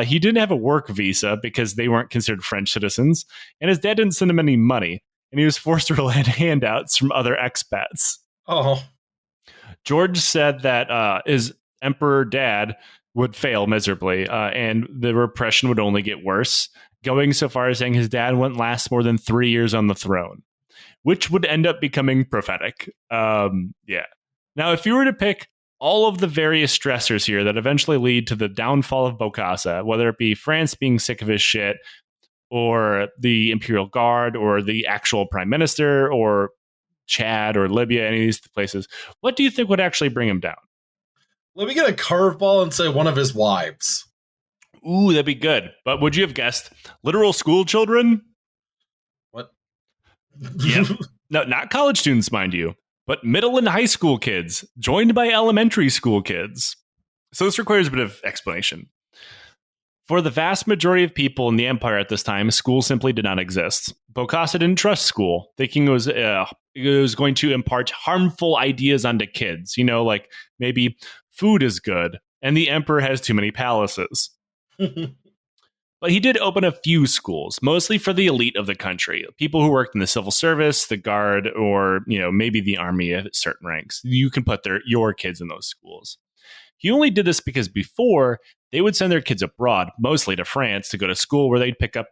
He didn't have a work visa because they weren't considered French citizens, and his dad didn't send him any money, and he was forced to rely on handouts from other expats. Oh, George said that his emperor dad would fail miserably, and the repression would only get worse, going so far as saying his dad wouldn't last more than 3 years on the throne, which would end up becoming prophetic. Yeah. Now, if you were to pick all of the various stressors here that eventually lead to the downfall of Bokassa, whether it be France being sick of his shit, or the Imperial Guard, or the actual prime minister, or Chad, or Libya, any of these places, what do you think would actually bring him down? let me get a curveball and say one of his wives. Ooh, that'd be good. But would you have guessed literal school children? What? Yep. No, not college students, mind you, but middle and high school kids joined by elementary school kids. So this requires a bit of explanation. For the vast majority of people in the empire at this time, school simply did not exist. Bokassa didn't trust school, thinking it was going to impart harmful ideas onto kids. You know, like maybe food is good and the emperor has too many palaces. But he did open a few schools, mostly for the elite of the country, people who worked in the civil service, the guard, or maybe the army at certain ranks. You can put your kids in those schools. He only did this because before they would send their kids abroad, mostly to France, to go to school where they'd pick up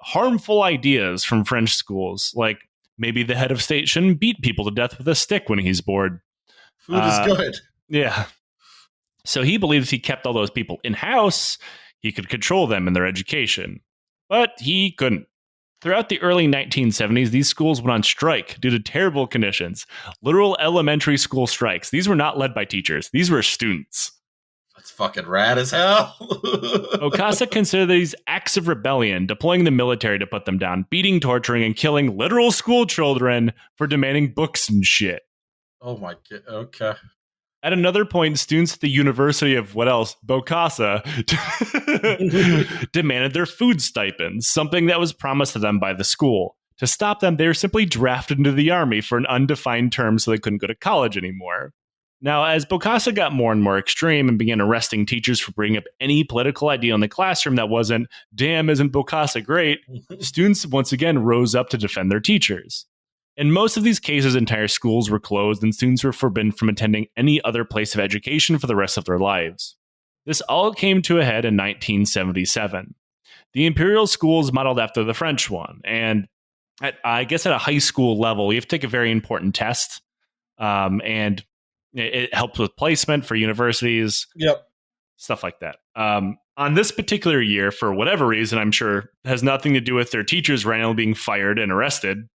harmful ideas from French schools, like maybe the head of state shouldn't beat people to death with a stick when he's bored. Food is good. Yeah. So he believes he kept all those people in-house, he could control them and their education. But he couldn't. Throughout the early 1970s, these schools went on strike due to terrible conditions. Literal elementary school strikes. These were not led by teachers. These were students. That's fucking rad as hell. Bokassa considered these acts of rebellion, deploying the military to put them down, beating, torturing, and killing literal school children for demanding books and shit. Oh my god. Okay. At another point, students at the University of Bokassa demanded their food stipends, something that was promised to them by the school. To stop them, they were simply drafted into the army for an undefined term so they couldn't go to college anymore. Now, as Bokassa got more and more extreme and began arresting teachers for bringing up any political idea in the classroom that wasn't, damn, isn't Bokassa great, students once again rose up to defend their teachers. In most of these cases, entire schools were closed and students were forbidden from attending any other place of education for the rest of their lives. This all came to a head in 1977. The imperial school is modeled after the French one, and I guess at a high school level, you have to take a very important test, and it helps with placement for universities. Yep. Stuff like that. On this particular year, for whatever reason, I'm sure has nothing to do with their teachers randomly being fired and arrested,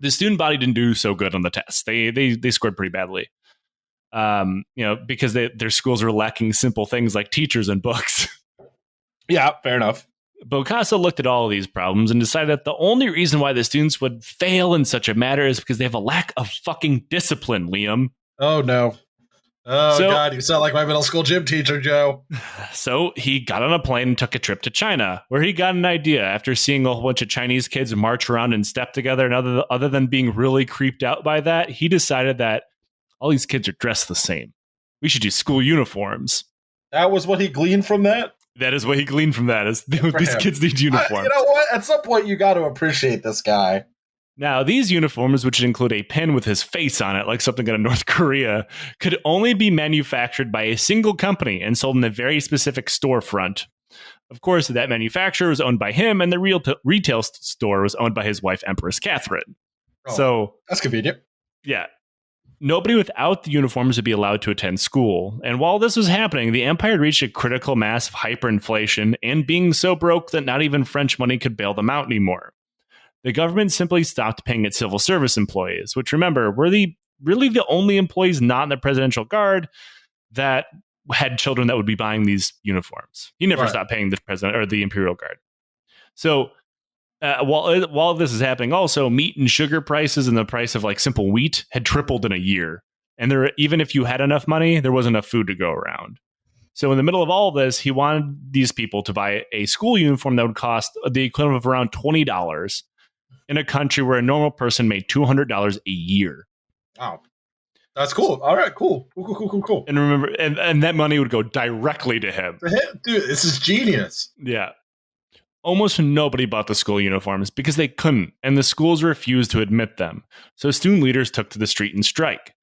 the student body didn't do so good on the test. They scored pretty badly. Because their schools were lacking simple things like teachers and books. Yeah, fair enough. Bokassa looked at all of these problems and decided that the only reason why the students would fail in such a matter is because they have a lack of fucking discipline, Liam. Oh no. Oh god, you sound like my middle school gym teacher, Joe. So he got on a plane and took a trip to China, where he got an idea after seeing a whole bunch of Chinese kids march around and step together. And other than being really creeped out by that, he decided that all these kids are dressed the same. We should use school uniforms. That was what he gleaned from that? That is what he gleaned from that. Is these kids need uniforms. You know what? At some point, you got to appreciate this guy. Now, these uniforms, which include a pin with his face on it, like something out of North Korea, could only be manufactured by a single company and sold in a very specific storefront. Of course, that manufacturer was owned by him, and the retail store was owned by his wife, Empress Catherine. Oh, so that's convenient. Yeah. Nobody without the uniforms would be allowed to attend school. And while this was happening, the empire reached a critical mass of hyperinflation and being so broke that not even French money could bail them out anymore. The government simply stopped paying its civil service employees, which, remember, were really the only employees not in the presidential guard that had children that would be buying these uniforms. He never stopped paying the president or the imperial guard. So while this is happening, also meat and sugar prices and the price of like simple wheat had tripled in a year. And even if you had enough money, there wasn't enough food to go around. So in the middle of all of this, he wanted these people to buy a school uniform that would cost the equivalent of around $20 in a country where a normal person made $200 a year. Wow. That's cool. All right, cool. Cool. And remember, and that money would go directly to him. Dude, this is genius. Yeah. Almost nobody bought the school uniforms because they couldn't, and the schools refused to admit them. So student leaders took to the street and strike.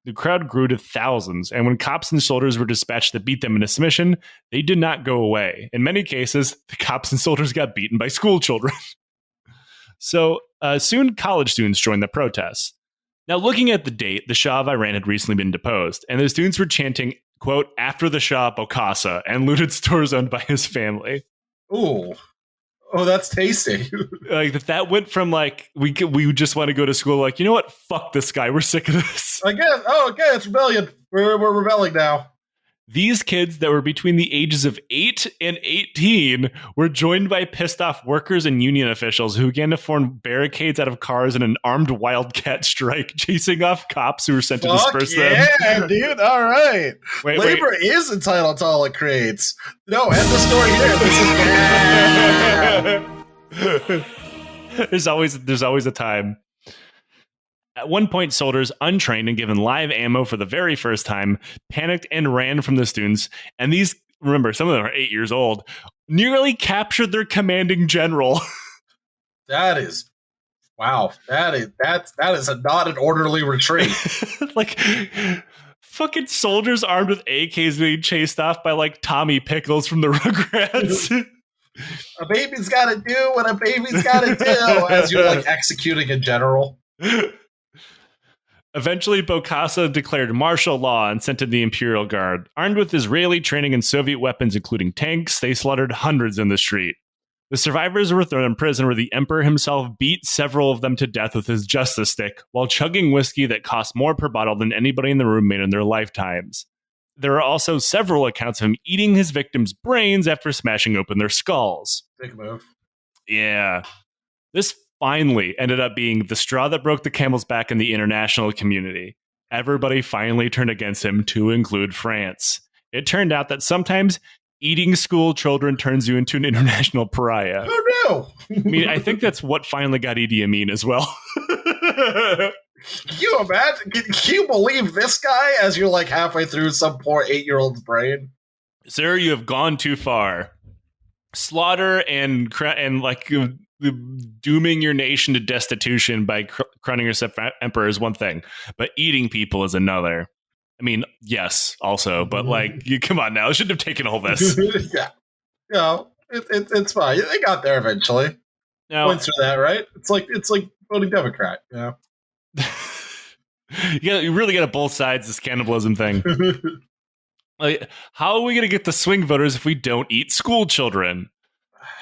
The crowd grew to thousands, and when cops and soldiers were dispatched to beat them into submission, they did not go away. In many cases, the cops and soldiers got beaten by school children. So soon college students joined the protests. Now, looking at the date, the Shah of Iran had recently been deposed, and the students were chanting, quote, after the Shah, Bokassa, and looted stores owned by his family. Ooh. Oh, that's tasty. Like that went from like we just want to go to school, like, you know what, fuck this guy, we're sick of this. I guess. Oh, okay, it's rebellion. We're rebelling now. These kids that were between the ages of 8 and 18 were joined by pissed off workers and union officials who began to form barricades out of cars in an armed wildcat strike, chasing off cops who were sent to disperse them. Yeah, dude. All right. Labor is entitled to all it creates. No, end the story here. This is There's always a time. At one point, soldiers, untrained and given live ammo for the very first time, panicked and ran from the students. And these, remember, some of them are 8 years old, nearly captured their commanding general. That is, wow. That is not an orderly retreat. Like, fucking soldiers armed with AKs being chased off by like Tommy Pickles from the Rugrats. A baby's got to do what a baby's got to do as you're like executing a general. Eventually, Bokassa declared martial law and sent in the Imperial Guard. Armed with Israeli training and Soviet weapons, including tanks, they slaughtered hundreds in the street. The survivors were thrown in prison where the Emperor himself beat several of them to death with his justice stick while chugging whiskey that cost more per bottle than anybody in the room made in their lifetimes. There are also several accounts of him eating his victims' brains after smashing open their skulls. Big move. Yeah. This finally ended up being the straw that broke the camel's back in the international community. Everybody finally turned against him, to include France. It turned out that sometimes eating school children turns you into an international pariah. Oh no! I mean, I think that's what finally got Idi Amin as well. Can you imagine? Can you believe this guy as you're like halfway through some poor 8-year-old's brain? Sir, you have gone too far. Slaughter and like dooming your nation to destitution by crowning yourself emperor is one thing, but eating people is another. I mean, yes, also, but like, come on now, it shouldn't have taken all this. Yeah, no, it's fine. They got there eventually. Now, Points for that, right? It's like voting Democrat. Yeah, you really got to both sides this cannibalism thing. Like, how are we going to get the swing voters if we don't eat school children?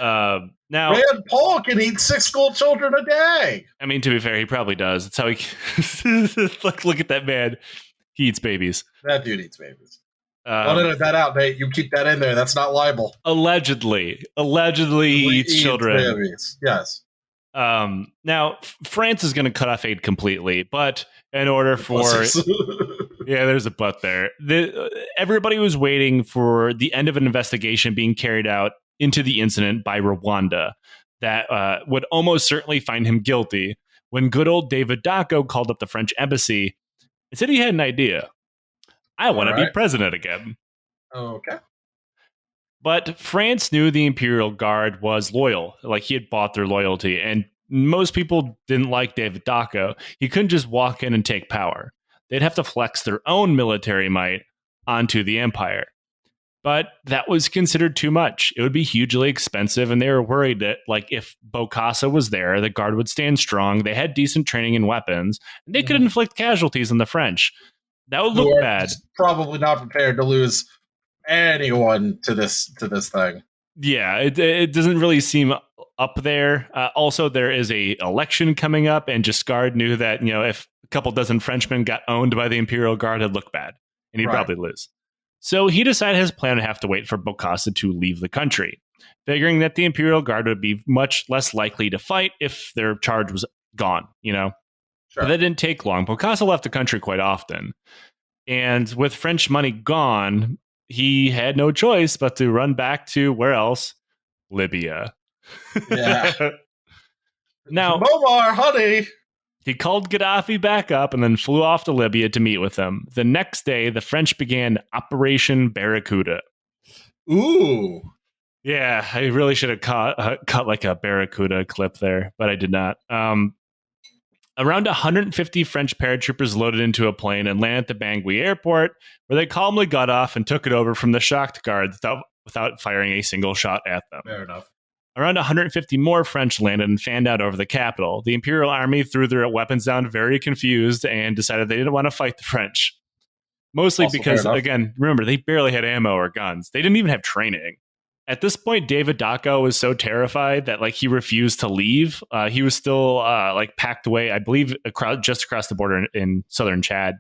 Now, Rand Paul can eat 6 school children a day. I mean, to be fair, he probably does. That's how he. Look at that man. He eats babies. That dude eats babies. Don't edit that out, Nate. You keep that in there. That's not libel. Allegedly, he eats children. Babies. Yes. Now, France is going to cut off aid completely, but in order for yeah, there's a but there. Everybody was waiting for the end of an investigation being carried out into the incident by Rwanda that would almost certainly find him guilty. When good old David Dacko called up the French embassy and said he had an idea. I want to be president again. Okay. But France knew the Imperial Guard was loyal. Like, he had bought their loyalty. And most people didn't like David Dacko. He couldn't just walk in and take power. They'd have to flex their own military might onto the empire. But that was considered too much. It would be hugely expensive, and they were worried that, like, if Bokassa was there, the Guard would stand strong. They had decent training and weapons, and they could inflict casualties on the French. That would look bad. Probably not prepared to lose anyone to this thing. Yeah, it doesn't really seem up there. Also, there is a election coming up, and Giscard knew that, you know, if a couple dozen Frenchmen got owned by the Imperial Guard, it'd look bad, and he'd probably lose. So he decided his plan would have to wait for Bokassa to leave the country, figuring that the Imperial Guard would be much less likely to fight if their charge was gone, you know? Sure. But that didn't take long. Bokassa left the country quite often. And with French money gone, he had no choice but to run back to where else? Libya. Yeah. Now, Muammar, honey. He called Gaddafi back up and then flew off to Libya to meet with him. The next day, the French began Operation Barracuda. Ooh. Yeah, I really should have cut like a Barracuda clip there, but I did not. Around 150 French paratroopers loaded into a plane and landed at the Bangui airport, where they calmly got off and took it over from the shocked guards without firing a single shot at them. Fair enough. Around 150 more French landed and fanned out over the capital. The Imperial Army threw their weapons down very confused and decided they didn't want to fight the French. Mostly Also because, fair enough. again, remember, they barely had ammo or guns. They didn't even have training. At this point, David Dacko was so terrified that he refused to leave. He was still packed away, I believe, just across the border in southern Chad.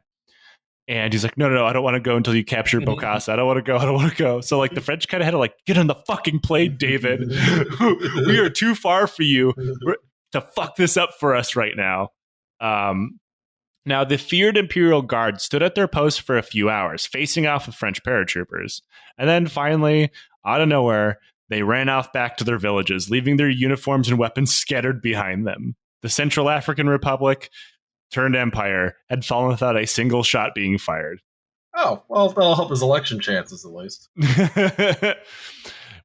And he's like, no, I don't want to go until you capture Bokassa. I don't want to go. So the French kind of had to get on the fucking plane, David. We are too far for you to fuck this up for us right now. Now, the feared Imperial Guard stood at their post for a few hours, facing off with French paratroopers. And then finally, out of nowhere, they ran off back to their villages, leaving their uniforms and weapons scattered behind them. The Central African Republic turned empire had fallen without a single shot being fired. Oh, well, that'll help his election chances at least.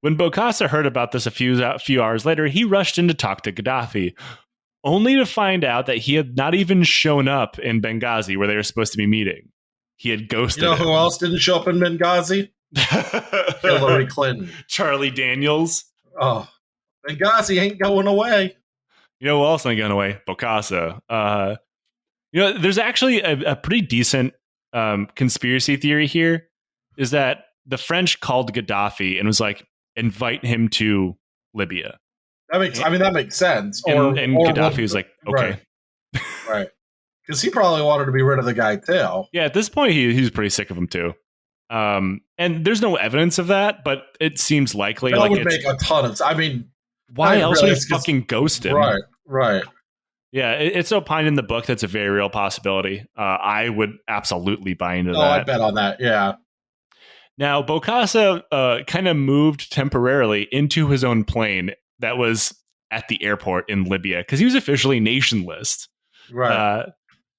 When Bokassa heard about this a few hours later, he rushed in to talk to Gaddafi, only to find out that he had not even shown up in Benghazi where they were supposed to be meeting. He had ghosted You know him. who else didn't show up in Benghazi? Hillary Clinton. Charlie Daniels. Oh, Benghazi ain't going away. You know who else ain't going away? Bokassa. There's actually a pretty decent conspiracy theory here, is that the French called Gaddafi and was like, invite him to Libya. That makes sense. And Gaddafi was like, okay. Right. Because he probably wanted to be rid of the guy too. Yeah, at this point, he was pretty sick of him too. And there's no evidence of that, but it seems likely. That would make a ton of. Why else would he fucking ghost him? Right. Yeah, it's opined in the book that's a very real possibility. I would absolutely buy into that. I bet on that. Yeah. Now, Bokassa kind of moved temporarily into his own plane that was at the airport in Libya because he was officially nationless. Right.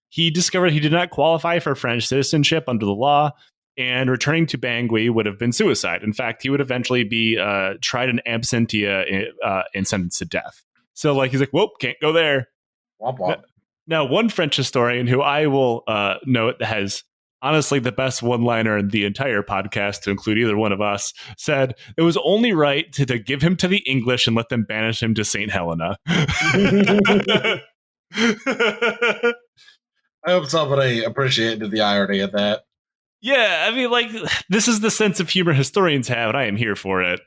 He discovered he did not qualify for French citizenship under the law, and returning to Bangui would have been suicide. In fact, he would eventually be tried in absentia and sentenced to death. So, he's like, whoop, can't go there. Womp womp. Now, one French historian who I will note has honestly the best one-liner in the entire podcast, to include either one of us, said it was only right to give him to the English and let them banish him to St. Helena. I hope somebody appreciated the irony of that. Yeah, this is the sense of humor historians have, and I am here for it.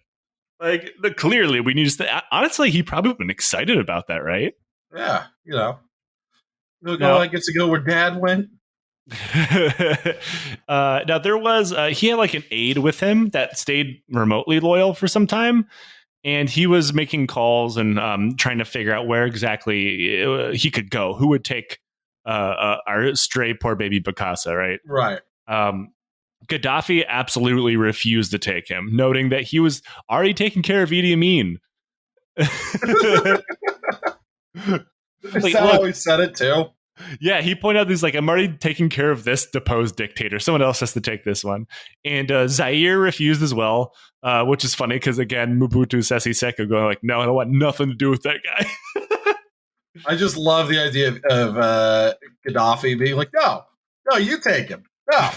Clearly, we need to... Honestly, he probably would have been excited about that, right? Yeah, I get to go where Dad went. Now, there was... he had an aide with him that stayed remotely loyal for some time, and he was making calls and trying to figure out where exactly he could go. Who would take our stray poor baby Bokassa, right? Right. Gaddafi absolutely refused to take him, noting that he was already taking care of Idi Amin. Is that how he said it too? Yeah, he pointed out these I'm already taking care of this deposed dictator. Someone else has to take this one. And Zaire refused as well, which is funny because, again, Mobutu Sese Seko going no, I don't want nothing to do with that guy. I just love the idea of Gaddafi being no, you take him. No.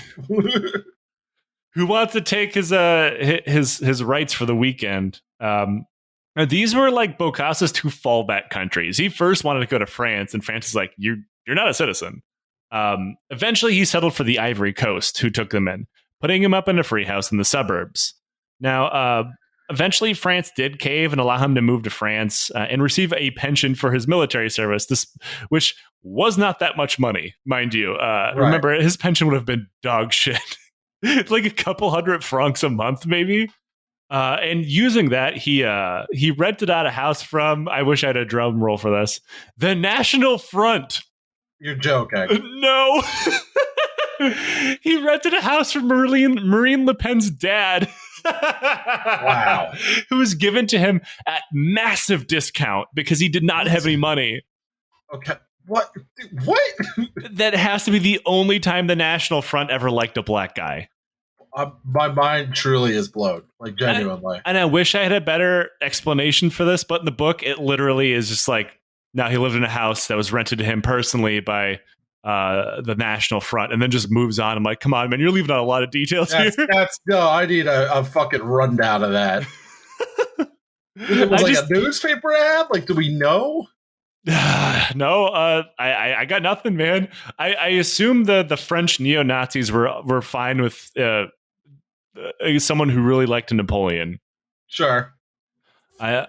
Who wants to take his rights for the weekend? Now, these were Bokassa's two fallback countries. He first wanted to go to France, and France is you're not a citizen. Eventually, he settled for the Ivory Coast, who took them in, putting him up in a free house in the suburbs. Now, eventually, France did cave and allow him to move to France and receive a pension for his military service, which was not that much money, mind you. Right. Remember, his pension would have been dog shit. A couple hundred francs a month, maybe. And using that, he rented out a house from, I wish I had a drum roll for this, the National Front. You're joking. No. He rented a house from Marine Le Pen's dad. Wow. Who was given to him at massive discount because he did not have any money. Okay. What? What? That has to be the only time the National Front ever liked a black guy. My mind truly is blown, like genuinely. And I wish I had a better explanation for this, but in the book, it literally is just like, now he lived in a house that was rented to him personally by the National Front, and then just moves on. I'm like, come on, man, you're leaving out a lot of details here. No, I need a fucking rundown of that. It was a newspaper ad? Like, do we know? No, I got nothing, man. I assume the French neo-Nazis were fine with someone who really liked Napoleon. Sure. I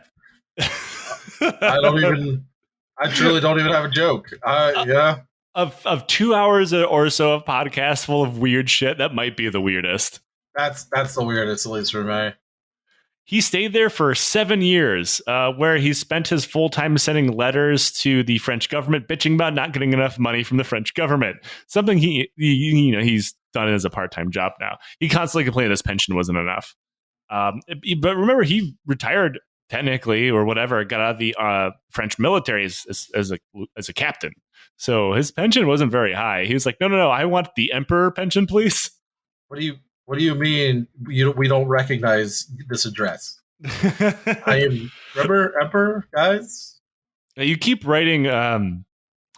truly don't even have a joke. Yeah. Of 2 hours or so of podcast full of weird shit, that might be the weirdest. That's the weirdest, at least for me. He stayed there for 7 years, where he spent his full time sending letters to the French government, bitching about not getting enough money from the French government. Something he's done as a part time job now. He constantly complained his pension wasn't enough. But remember, he retired technically or whatever, got out of the French military as a captain. So his pension wasn't very high. He was like, no, I want the emperor pension, please. What do you mean we don't recognize this address? Remember Emperor, guys? You keep writing Emperor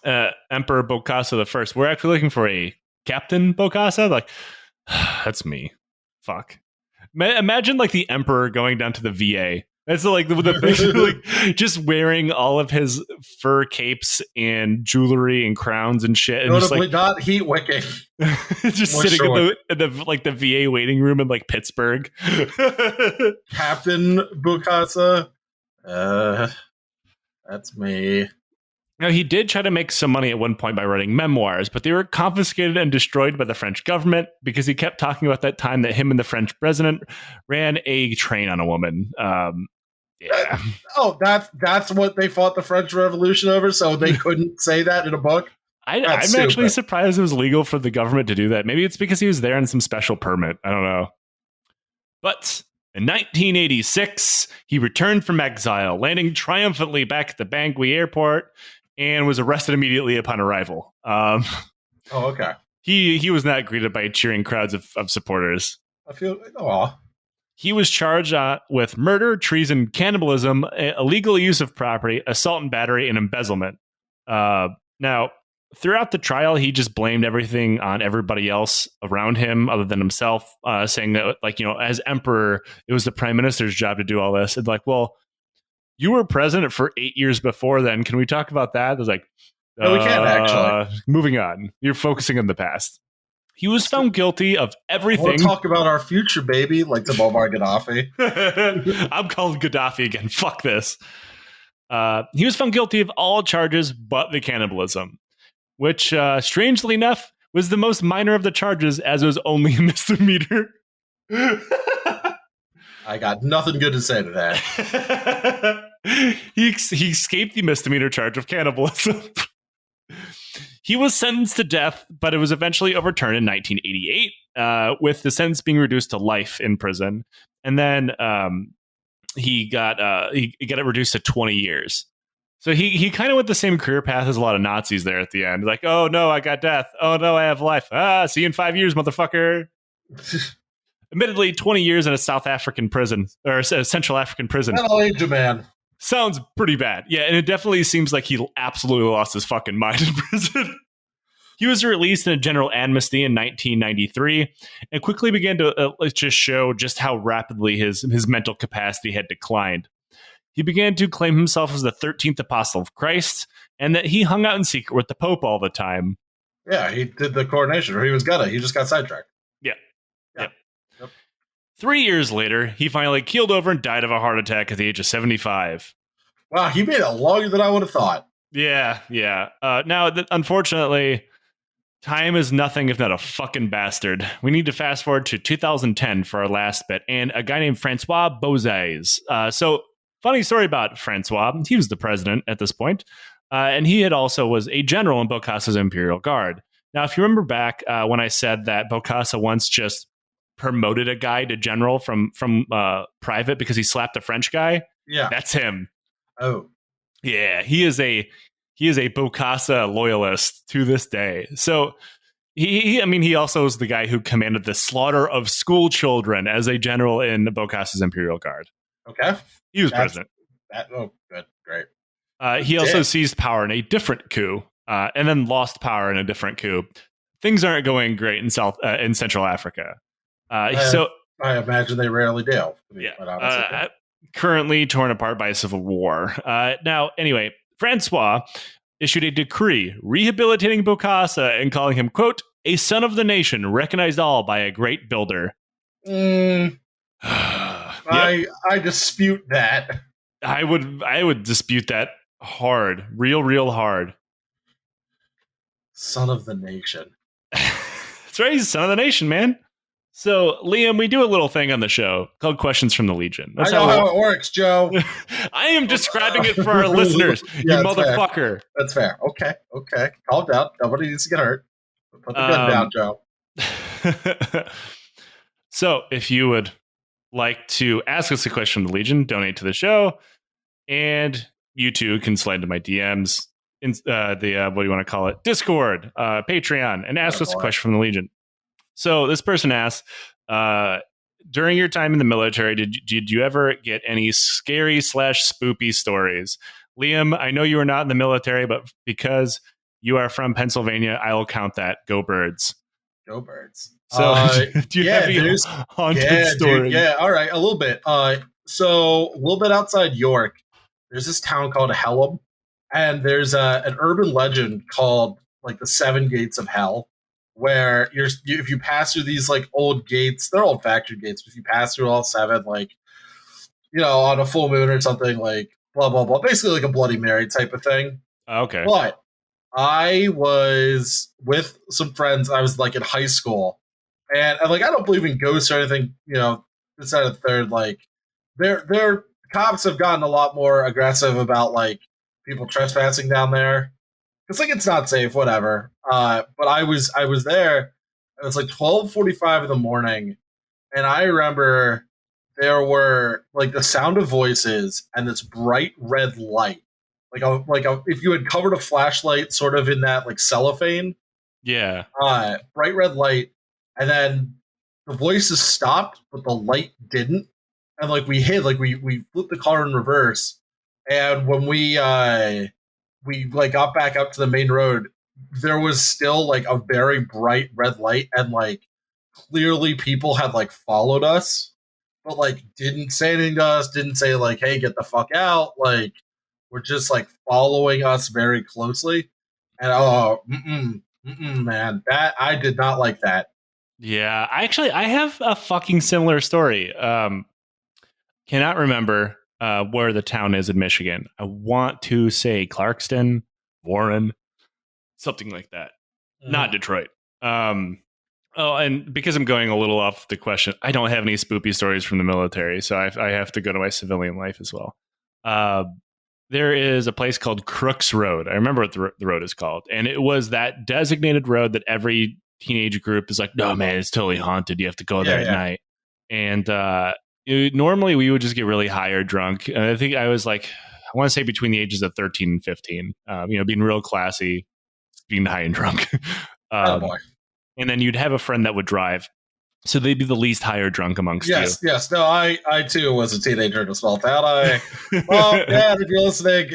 Bokassa I. We're actually looking for a Captain Bokassa. Like, that's me. Fuck. Imagine like the Emperor going down to the VA. That's like like just wearing all of his fur capes and jewelry and crowns and shit. And notably not heat wicking. Just sitting in the VA waiting room in like Pittsburgh. Captain Bokassa. That's me. Now, he did try to make some money at one point by writing memoirs, but they were confiscated and destroyed by the French government because he kept talking about that time that him and the French president ran a train on a woman. Yeah. That's what they fought the French Revolution over, so they couldn't say that in a book? I'm actually surprised it was legal for the government to do that. Maybe it's because he was there on some special permit. I don't know. But in 1986, he returned from exile, landing triumphantly back at the Bangui airport, and was arrested immediately upon arrival. Okay. He was not greeted by cheering crowds of supporters. I feel, aw. He was charged with murder, treason, cannibalism, illegal use of property, assault and battery, and embezzlement. Now, throughout the trial, he just blamed everything on everybody else around him other than himself, saying that, like, as emperor, it was the prime minister's job to do all this. And like, well, you were president for 8 years before then. Can we talk about that? I was like, no, we can't actually. Moving on. You're focusing on the past. He was found guilty of everything. We'll talk about our future, baby, like the Muammar Gaddafi. I'm calling Gaddafi again. Fuck this. He was found guilty of all charges but the cannibalism, which, strangely enough, was the most minor of the charges, as it was only a misdemeanor. I got nothing good to say to that. He escaped the misdemeanor charge of cannibalism. He was sentenced to death, but it was eventually overturned in 1988, with the sentence being reduced to life in prison. And then he got it reduced to 20 years. So he kind of went the same career path as a lot of Nazis there at the end. Like, oh no, I got death. Oh no, I have life. See you in 5 years, motherfucker. Admittedly, 20 years in a South African prison, or a Central African prison. That'll age a man. Sounds pretty bad. Yeah, and it definitely seems like he absolutely lost his fucking mind in prison. He was released in a general amnesty in 1993 and quickly began to just show just how rapidly his mental capacity had declined. He began to claim himself as the 13th apostle of Christ and that he hung out in secret with the Pope all the time. Yeah, he did the coronation, or he just got sidetracked. Yeah. 3 years later, he finally keeled over and died of a heart attack at the age of 75. Wow, he made it longer than I would have thought. Yeah. Now, unfortunately, time is nothing if not a fucking bastard. We need to fast forward to 2010 for our last bit, and a guy named Francois Bozais. So, funny story about Francois. He was the president at this point, and he had also was a general in Bokassa's Imperial Guard. Now, if you remember back when I said that Bokassa once just promoted a guy to general from private because he slapped a French guy, yeah, that's him. Oh, yeah, he is a he is a Bokassa loyalist to this day. So he also is the guy who commanded the slaughter of school children as a general in Bokassa's Imperial Guard. Okay. He was president. Oh, good. Great. He also seized power in a different coup, and then lost power in a different coup. Things aren't going great in Central Africa. So I imagine they rarely do. To be yeah, quite honest with you. currently torn apart by a civil war. Now, anyway, Francois issued a decree rehabilitating Bokassa and calling him, quote, a son of the nation, recognized all by a great builder. Yep. I dispute that. I would dispute that hard, real hard. Son of the nation. That's right, he's son of the nation, man. So, Liam, we do a little thing on the show called Questions from the Legion. That's how it works, Joe. I am describing it for our listeners, you motherfucker. Fair. That's fair. Okay. Calm down. Nobody needs to get hurt. Put the gun down, Joe. So, if you would like to ask us a question from the Legion, donate to the show, and you too can slide into my DMs in what do you want to call it? Discord, Patreon, and ask us a question from the Legion. So this person asks, during your time in the military, did you ever get any scary / spoopy stories? Liam, I know you were not in the military, but because you are from Pennsylvania, I will count that. Go Birds. Go Birds. So do you have any haunted stories? All right, a little bit. So a little bit outside York, there's this town called Hellam, and there's an urban legend called like the Seven Gates of Hell, where if you pass through these like old gates, they're old factory gates, but if you pass through all seven, like, you know, on a full moon or something, like blah blah blah, basically like a Bloody Mary type of thing. Okay. But I was with some friends. I was like in high school, and like I don't believe in ghosts or anything. You know, this out of third, like their cops have gotten a lot more aggressive about like people trespassing down there. It's like it's not safe, whatever. But I was there. It was like 12:45 in the morning, and I remember there were like the sound of voices and this bright red light, if you had covered a flashlight sort of in that like cellophane, yeah, bright red light, and then the voices stopped, but the light didn't, and like we flipped the car in reverse, and when we like got back up to the main road, there was still like a very bright red light, and like clearly people had like followed us, but like didn't say anything to us, didn't say like, hey, get the fuck out, like we're just like following us very closely. And man, that I did not like that. Yeah, I have a fucking similar story. Cannot remember where the town is in Michigan. I want to say Clarkston, Warren, something like that. Not Detroit. And because I'm going a little off the question, I don't have any spoopy stories from the military, so I have to go to my civilian life as well. There is a place called Crooks Road. I remember what the road is called, and it was that designated road that every teenage group is like, no, man, it's totally haunted. You have to go there at night. And normally we would just get really high or drunk. And I think I was like, I want to say between the ages of 13 and 15, being real classy, being high and drunk. Boy. And then you'd have a friend that would drive. So they'd be the least high or drunk amongst you. Yes. No, I too was a teenager in a small town. Well, Dad, if you're listening,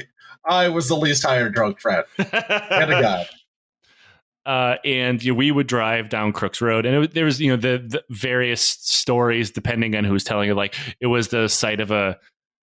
I was the least high or drunk friend. And a God. And we would drive down Crooks Road, and there was the various stories depending on who was telling it. Like it was the site of a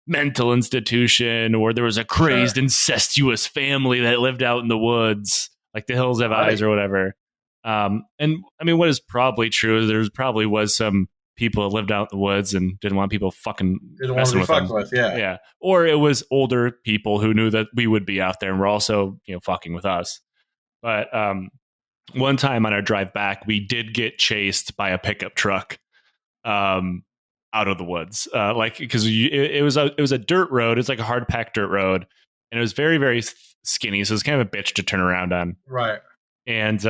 mental institution, or there was a crazed incestuous family that lived out in the woods, like the Hills Have Eyes or whatever. And I mean, what is probably true is there probably was some people that lived out in the woods and didn't want people fucking messing with them. Yeah. Or it was older people who knew that we would be out there and were also fucking with us. But one time on our drive back, we did get chased by a pickup truck out of the woods, because it was a dirt road. It's like a hard packed dirt road, and it was very, very skinny, so it's kind of a bitch to turn around on. Right. And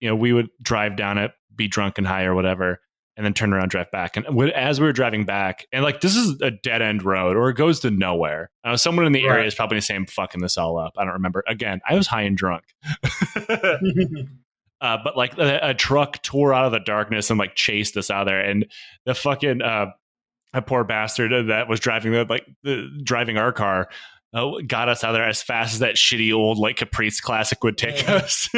we would drive down it, be drunk and high or whatever, and then turn around, drive back. And as we were driving back, and like this is a dead end road or it goes to nowhere. Someone in the area is probably saying, "Fucking this all up." I don't remember. Again, I was high and drunk. But like a truck tore out of the darkness and like chased us out of there, and the fucking a poor bastard that was driving our car got us out of there as fast as that shitty old like Caprice Classic would take us.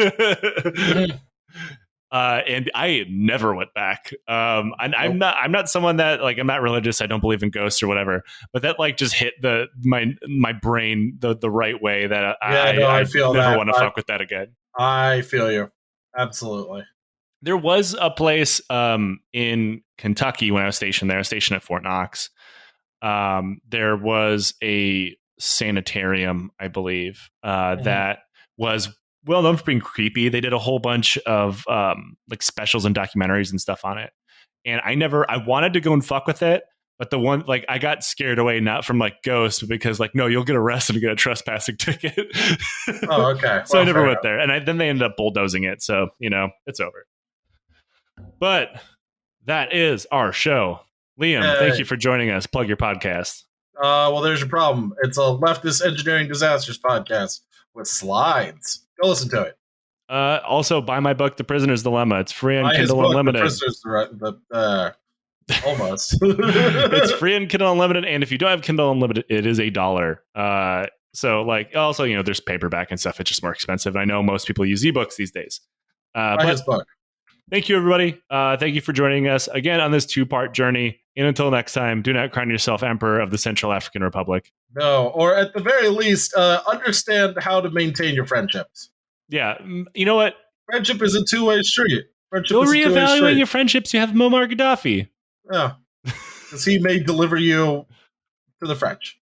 And I never went back. I'm not someone that like, I'm not religious. I don't believe in ghosts or whatever, but that like just hit my brain the right way that I feel never want to fuck with that again. I feel you. Absolutely. There was a place in Kentucky when I was stationed there, stationed at Fort Knox. There was a sanitarium, I believe, that was well known for being creepy. They did a whole bunch of like specials and documentaries and stuff on it. And I wanted to go and fuck with it. But the one, like, I got scared away, not from like ghosts, but because like, no, you'll get arrested and get a trespassing ticket. Oh, okay. So I never went there. And then they ended up bulldozing it. So, it's over. But that is our show. Liam, thank you for joining us. Plug your podcast. Well, there's your problem. It's a leftist engineering disasters podcast with slides. Go listen to it. Also, buy my book, The Prisoner's Dilemma. It's free on Kindle Unlimited. Almost. It's free on Kindle Unlimited, and if you don't have Kindle Unlimited, it is $1. So, like, also, there's paperback and stuff. It's just more expensive. And I know most people use ebooks these days. Buy his book. Thank you, everybody. Thank you for joining us again on this 2-part journey. And until next time, do not crown yourself Emperor of the Central African Republic. No, or at the very least, understand how to maintain your friendships. Yeah, you know what? Friendship is a two-way street. Go reevaluate your friendships. You have Muammar Gaddafi. Yeah, because he may deliver you to the French.